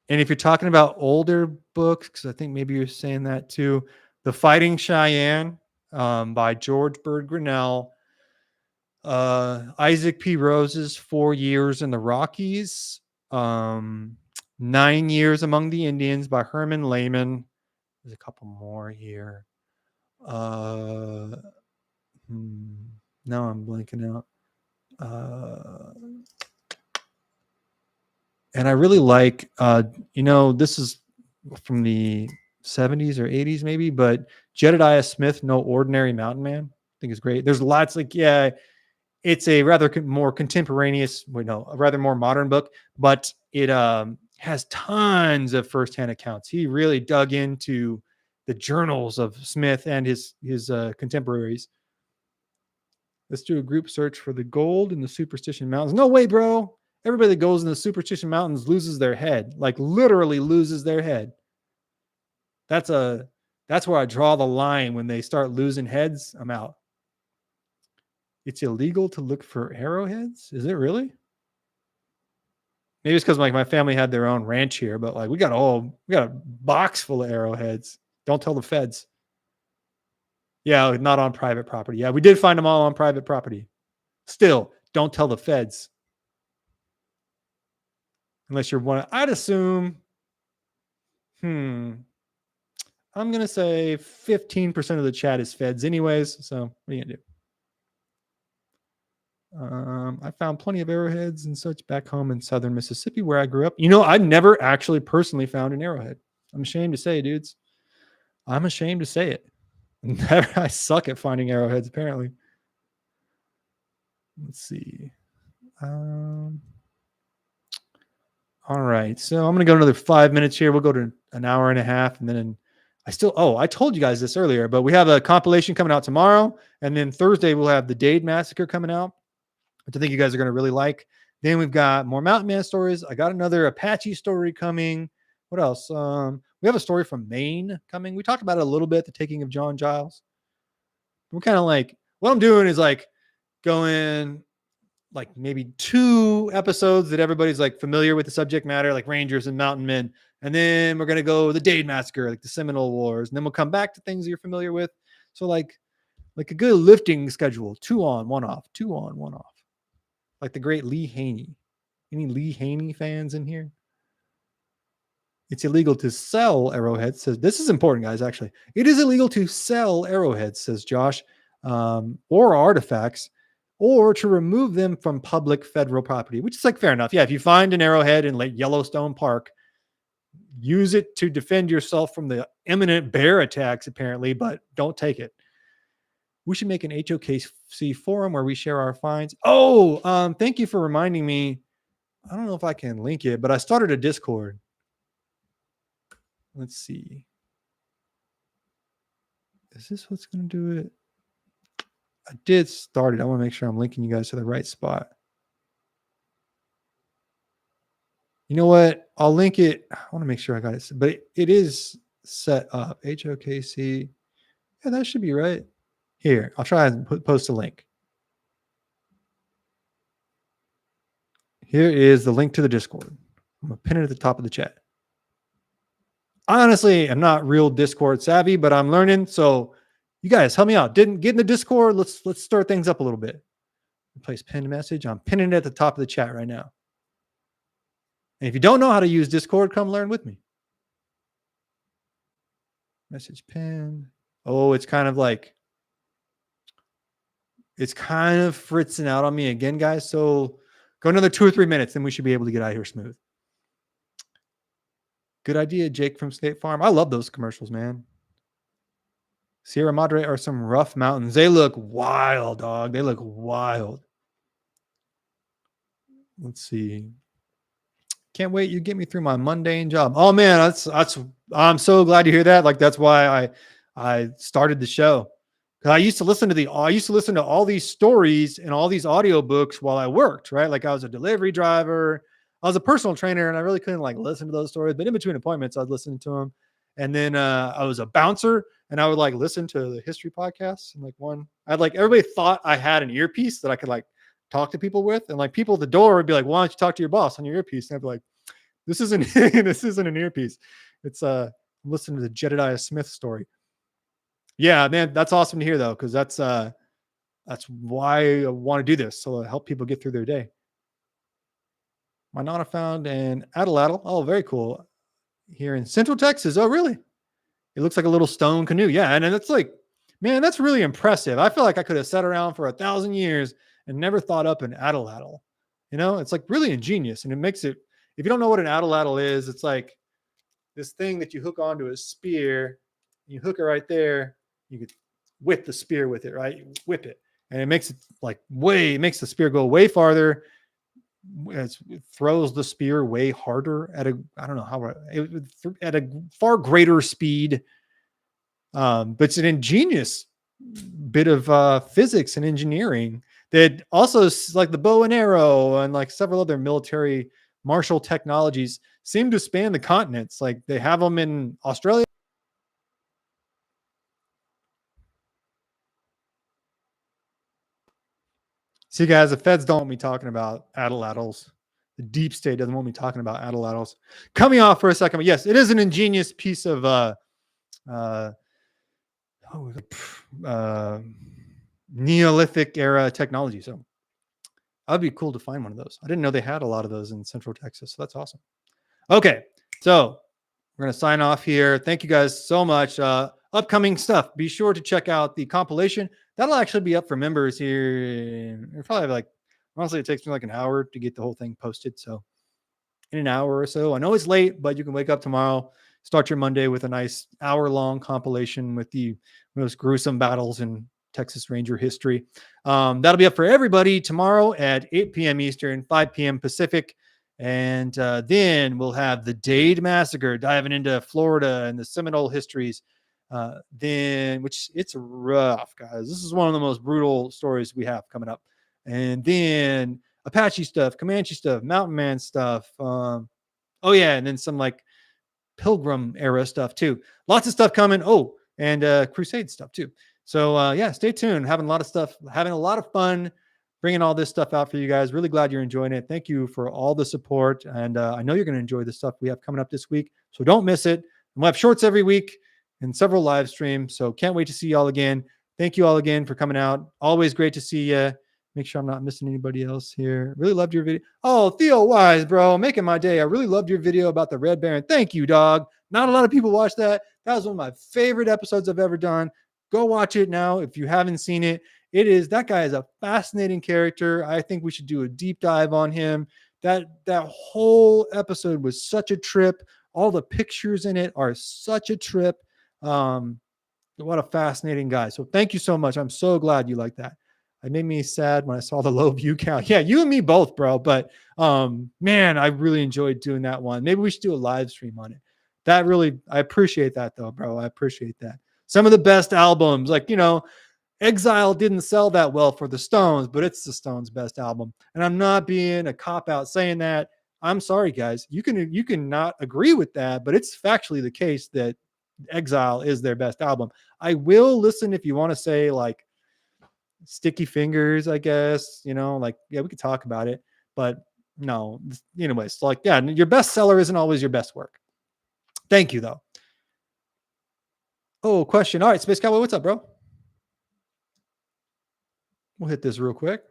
if you're talking about older books, because I think maybe you're saying that too, The Fighting Cheyenne by George Bird Grinnell, Isaac P. Rose's 4 Years in the Rockies, 9 Years Among the Indians by Herman Lehman. There's a couple more here. Now I'm blanking out. And I really like, this is from the 70s or 80s maybe, but Jedidiah Smith, No Ordinary Mountain Man, I think is great. There's lots it's a rather more contemporaneous, a rather more modern book, but it has tons of firsthand accounts. He really dug into the journals of Smith and his contemporaries. Let's do a group search for the gold in the Superstition Mountains. No way, bro. Everybody that goes in the Superstition Mountains loses their head, like literally loses their head. That's where I draw the line. When they start losing heads, I'm out. It's illegal to look for arrowheads? Is it really? Maybe it's because like my family had their own ranch here, but like we got a box full of arrowheads. Don't tell the feds. Yeah, not on private property. Yeah, we did find them all on private property. Still, don't tell the feds. Unless you're one. I'd assume, I'm going to say 15% of the chat is feds anyways. So what are you going to do? I found plenty of arrowheads and such back home in southern Mississippi where I grew up. You know, I never actually personally found an arrowhead. I'm ashamed to say, dudes. I'm ashamed to say it. I suck at finding arrowheads, apparently. Let's see. All right. So I'm going to go another 5 minutes here. We'll go to an hour and a half. And then I told you guys this earlier, but we have a compilation coming out tomorrow. And then Thursday, we'll have the Dade Massacre coming out, which I think you guys are going to really like. Then we've got more Mountain Man stories. I got another Apache story coming. What else? We have a story from Maine coming. We talked about it a little bit, the taking of John Giles. We're kind of like, what I'm doing is like going like maybe 2 episodes that everybody's like familiar with the subject matter, like Rangers and Mountain Men. And then we're going to go the Dade Massacre, like the Seminole Wars. And then we'll come back to things you're familiar with. So like a good lifting schedule, 2 on, 1 off, 2 on, 1 off. Like the great Lee Haney. Any Lee Haney fans in here? It's illegal to sell arrowheads. Says this is important, guys. Actually, it is illegal to sell arrowheads, says Josh, or artifacts, or to remove them from public federal property. Which is like fair enough. Yeah, if you find an arrowhead in like Yellowstone Park, use it to defend yourself from the imminent bear attacks, apparently, but don't take it. We should make an HOKC forum where we share our finds. Oh, thank you for reminding me. I don't know if I can link it, but I started a Discord. Let's see. Is this what's going to do it? I did start it. I want to make sure I'm linking you guys to the right spot. You know what? I'll link it. I want to make sure I got it. But it is set up. HOKC. Yeah, that should be right. Here, I'll try and post a link. Here is the link to the Discord. I'm going to pin it at the top of the chat. Honestly, I'm not real Discord savvy, but I'm learning. So you guys help me out. Didn't get in the Discord. Let's stir things up a little bit. Replace pinned message. I'm pinning it at the top of the chat right now. And if you don't know how to use Discord, come learn with me. Message pin. Oh, it's kind of fritzing out on me again, guys. So go another 2 or 3 minutes, then we should be able to get out of here smooth. Good idea, Jake from State Farm. I love those commercials, man. Sierra Madre are some rough mountains. They look wild, dog. They look wild. Let's see. Can't wait. You get me through my mundane job. Oh man, I'm so glad to hear that. Like that's why I started the show. Because I used to listen to all these stories and all these audiobooks while I worked, right? Like I was a delivery driver. I was a personal trainer and I really couldn't like listen to those stories, but in between appointments, I'd listen to them. And then I was a bouncer and I would like listen to the history podcasts. And like everybody thought I had an earpiece that I could like talk to people with. And like people at the door would be like, why don't you talk to your boss on your earpiece? And I'd be like, this isn't an earpiece. It's listening to the Jedidiah Smith story. Yeah, man, that's awesome to hear though. Cause that's why I want to do this. So it'll help people get through their day. My Nana found an atlatl. Oh, very cool. Here in Central Texas. Oh, really? It looks like a little stone canoe. Yeah. And it's like, man, that's really impressive. I feel like I could have sat around for 1,000 years and never thought up an atlatl. You know, it's like really ingenious. And it makes it, if you don't know what an atlatl is, it's like this thing that you hook onto a spear. You hook it right there. You could whip the spear with it, right? You whip it. And it makes it it makes the spear go way farther. It throws the spear way harder at a far greater speed. But it's an ingenious bit of physics and engineering that also, like the bow and arrow and like several other military martial technologies, seem to span the continents. Like they have them in Australia. See, guys, the feds don't want me talking about atlatls. The deep state doesn't want me talking about atlatls. Coming off for a second, but yes, it is an ingenious piece of uh, Neolithic era technology. So that'd be cool to find one of those. I didn't know they had a lot of those in Central Texas. So that's awesome. Okay, so we're gonna sign off here. Thank you guys so much. Upcoming stuff. Be sure to check out the compilation. That'll actually be up for members here. It'll probably like, honestly, it takes me like an hour to get the whole thing posted. So in an hour or so. I know it's late, but you can wake up tomorrow, start your Monday with a nice hour-long compilation with the most gruesome battles in Texas Ranger history. That'll be up for everybody tomorrow at 8 p.m. Eastern, 5 p.m. Pacific. And then we'll have the Dade Massacre, diving into Florida and the Seminole histories. Which it's rough, guys. This is one of the most brutal stories we have coming up. And then Apache stuff, Comanche stuff, Mountain Man stuff. Oh yeah, and then some like Pilgrim era stuff too. Lots of stuff coming. Oh, and Crusade stuff too. So yeah, stay tuned. Having a lot of stuff, having a lot of fun, bringing all this stuff out for you guys. Really glad you're enjoying it. Thank you for all the support, and I know you're going to enjoy the stuff we have coming up this week. So don't miss it. We'll have shorts every week and several live streams. So can't wait to see y'all again. Thank you all again for coming out. Always great to see you. Make sure I'm not missing anybody else here. Really loved your video. Oh, Theo Wise, bro, making my day. I really loved your video about the Red Baron. Thank you, dog. Not a lot of people watch that. That was one of my favorite episodes I've ever done. Go watch it now if you haven't seen it. That guy is a fascinating character. I think we should do a deep dive on him. That whole episode was such a trip. All the pictures in it are such a trip. What a fascinating guy. So thank you so much. I'm so glad you like that. It made me sad when I saw the low view count. Yeah, you and me both, bro. But man, I really enjoyed doing that one. Maybe we should do a live stream on it. I appreciate that though, bro. I appreciate that. Some of the best albums, like, Exile didn't sell that well for the Stones, but it's the Stones' best album. And I'm not being a cop out saying that. I'm sorry, guys. You can not agree with that, but it's factually the case that Exile is their best album. I will listen if you want to say like Sticky Fingers, I guess, like, yeah, we could talk about it, but no, anyways, like, yeah, your best seller isn't always your best work. Thank you though. Oh, question. All right, Space Cowboy, what's up, bro? We'll hit this real quick.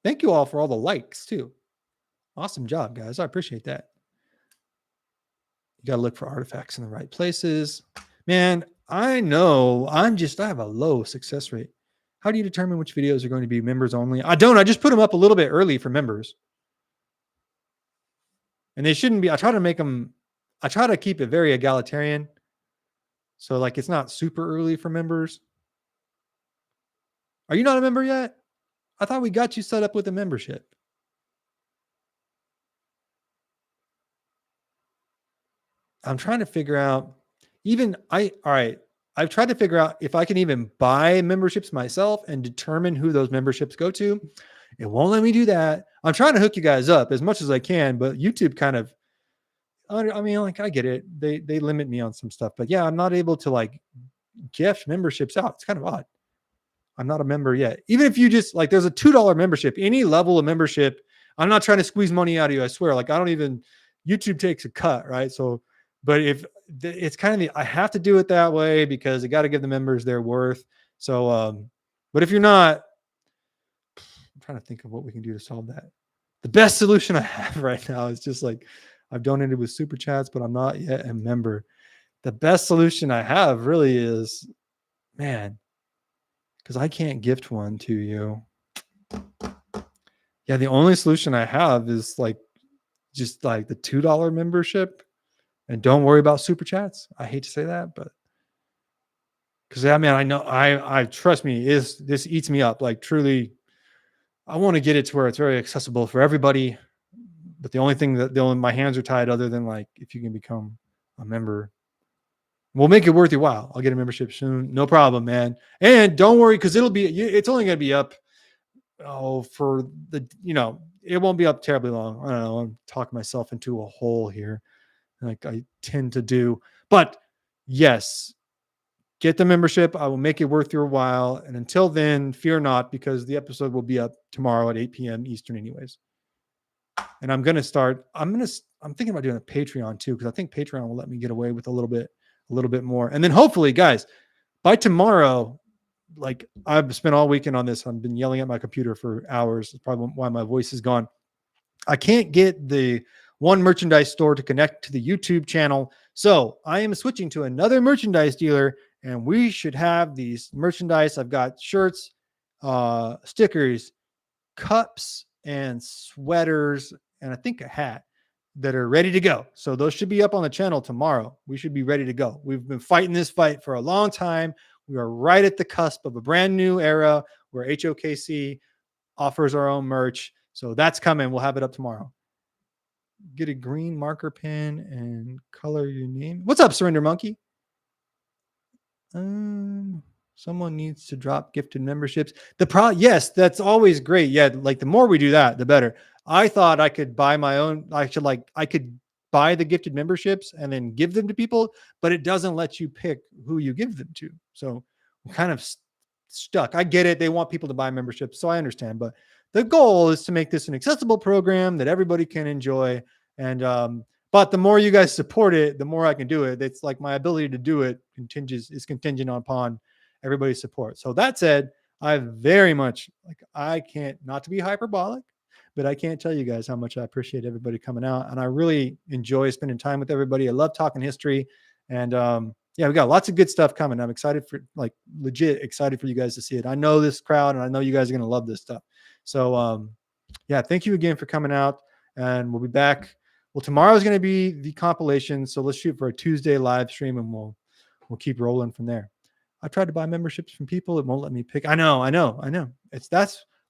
Thank you all for all the likes too. Awesome job, guys. I appreciate that. You got to look for artifacts in the right places. Man, I know I have a low success rate. How do you determine which videos are going to be members only? I just put them up a little bit early for members. And they shouldn't be. I try to keep it very egalitarian. So like it's not super early for members. Are you not a member yet? I thought we got you set up with a membership. I'm trying to figure out I've tried to figure out if I can even buy memberships myself and determine who those memberships go to. It won't let me do that. I'm trying to hook you guys up as much as I can, but YouTube kind of, I mean, like, I get it. They limit me on some stuff, but yeah, I'm not able to like gift memberships out. It's kind of odd. I'm not a member yet. Even if you just like, there's a $2 membership, any level of membership. I'm not trying to squeeze money out of you. I swear. Like, YouTube takes a cut, right? So, but if it's kind of I have to do it that way because I got to give the members their worth. So, but if you're not, I'm trying to think of what we can do to solve that. The best solution I have right now is just like, I've donated with super chats, but I'm not yet a member. The best solution I have really is, man, because I can't gift one to you. Yeah, the only solution I have is like just like the $2 membership, and don't worry about super chats. I hate to say that, but because I mean, I know I trust me, this eats me up. Like truly, I want to get it to where it's very accessible for everybody. But the only thing my hands are tied, other than like if you can become a member. We'll make it worth your while. I'll get a membership soon. No problem, man. And don't worry, because it's only going to be up for it won't be up terribly long. I don't know. I'm talking myself into a hole here, like I tend to do. But yes, get the membership. I will make it worth your while. And until then, fear not, because the episode will be up tomorrow at 8 p.m. Eastern, anyways. And I'm thinking about doing a Patreon too, because I think Patreon will let me get away with a little bit more. And then hopefully, guys, by tomorrow, like I've spent all weekend on this. I've been yelling at my computer for hours. It's probably why my voice is gone. I can't get the one merchandise store to connect to the YouTube channel. So I am switching to another merchandise dealer, and we should have these merchandise. I've got shirts, stickers, cups, and sweaters, and I think a hat that are ready to go. So those should be up on the channel tomorrow. We should be ready to go. We've been fighting this fight for a long time. We are right at the cusp of a brand new era where HOKC offers our own merch. So that's coming. We'll have it up tomorrow. Get a green marker pen and color your name. What's up, Surrender Monkey? Someone needs to drop gifted memberships. Yes, that's always great. Yeah, like the more we do that, the better. I thought I could buy my own. I could buy the gifted memberships and then give them to people, but it doesn't let you pick who you give them to. So I'm kind of stuck. I get it. They want people to buy memberships, so I understand. But the goal is to make this an accessible program that everybody can enjoy. And but the more you guys support it, the more I can do it. It's like my ability to do it is contingent upon everybody's support. So that said, I very much I can't, not to be hyperbolic, but I can't tell you guys how much I appreciate everybody coming out. And I really enjoy spending time with everybody. I love talking history. And yeah, we got lots of good stuff coming. I'm excited legit excited for you guys to see it. I know this crowd, and I know you guys are going to love this stuff. So yeah, thank you again for coming out, and we'll be back. Well, tomorrow's going to be the compilation. So let's shoot for a Tuesday live stream, and we'll keep rolling from there. I tried to buy memberships from people. It won't let me pick. I know.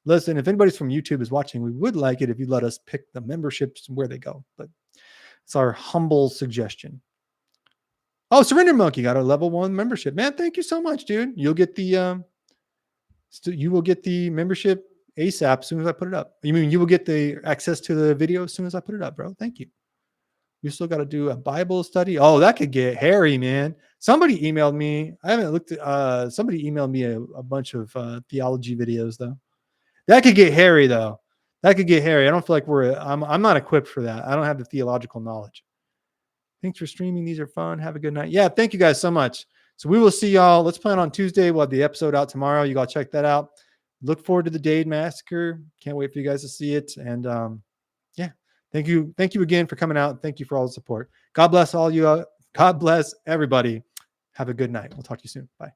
Listen, if anybody's from YouTube is watching, we would like it if you let us pick the memberships and where they go. But it's our humble suggestion. Oh, Surrender Monkey got a level 1 membership. Man, thank you so much, dude. You'll get the you will get the membership ASAP as soon as I put it up. You mean you will get the access to the video as soon as I put it up, bro? Thank you. We still got to do a Bible study. Oh, that could get hairy, man. Somebody emailed me. I haven't looked at somebody emailed me a bunch of theology videos though. That could get hairy though. That could get hairy. I don't feel like I'm not equipped for that. I don't have the theological knowledge. Thanks for streaming. These are fun. Have a good night. Yeah, thank you guys so much. So we will see y'all. Let's plan on Tuesday. We'll have the episode out tomorrow. You got to check that out. Look forward to the Dade Massacre. Can't wait for you guys to see it. And yeah, thank you again for coming out. Thank you for all the support. God bless all you. God bless everybody. Have a good night. We'll talk to you soon. Bye.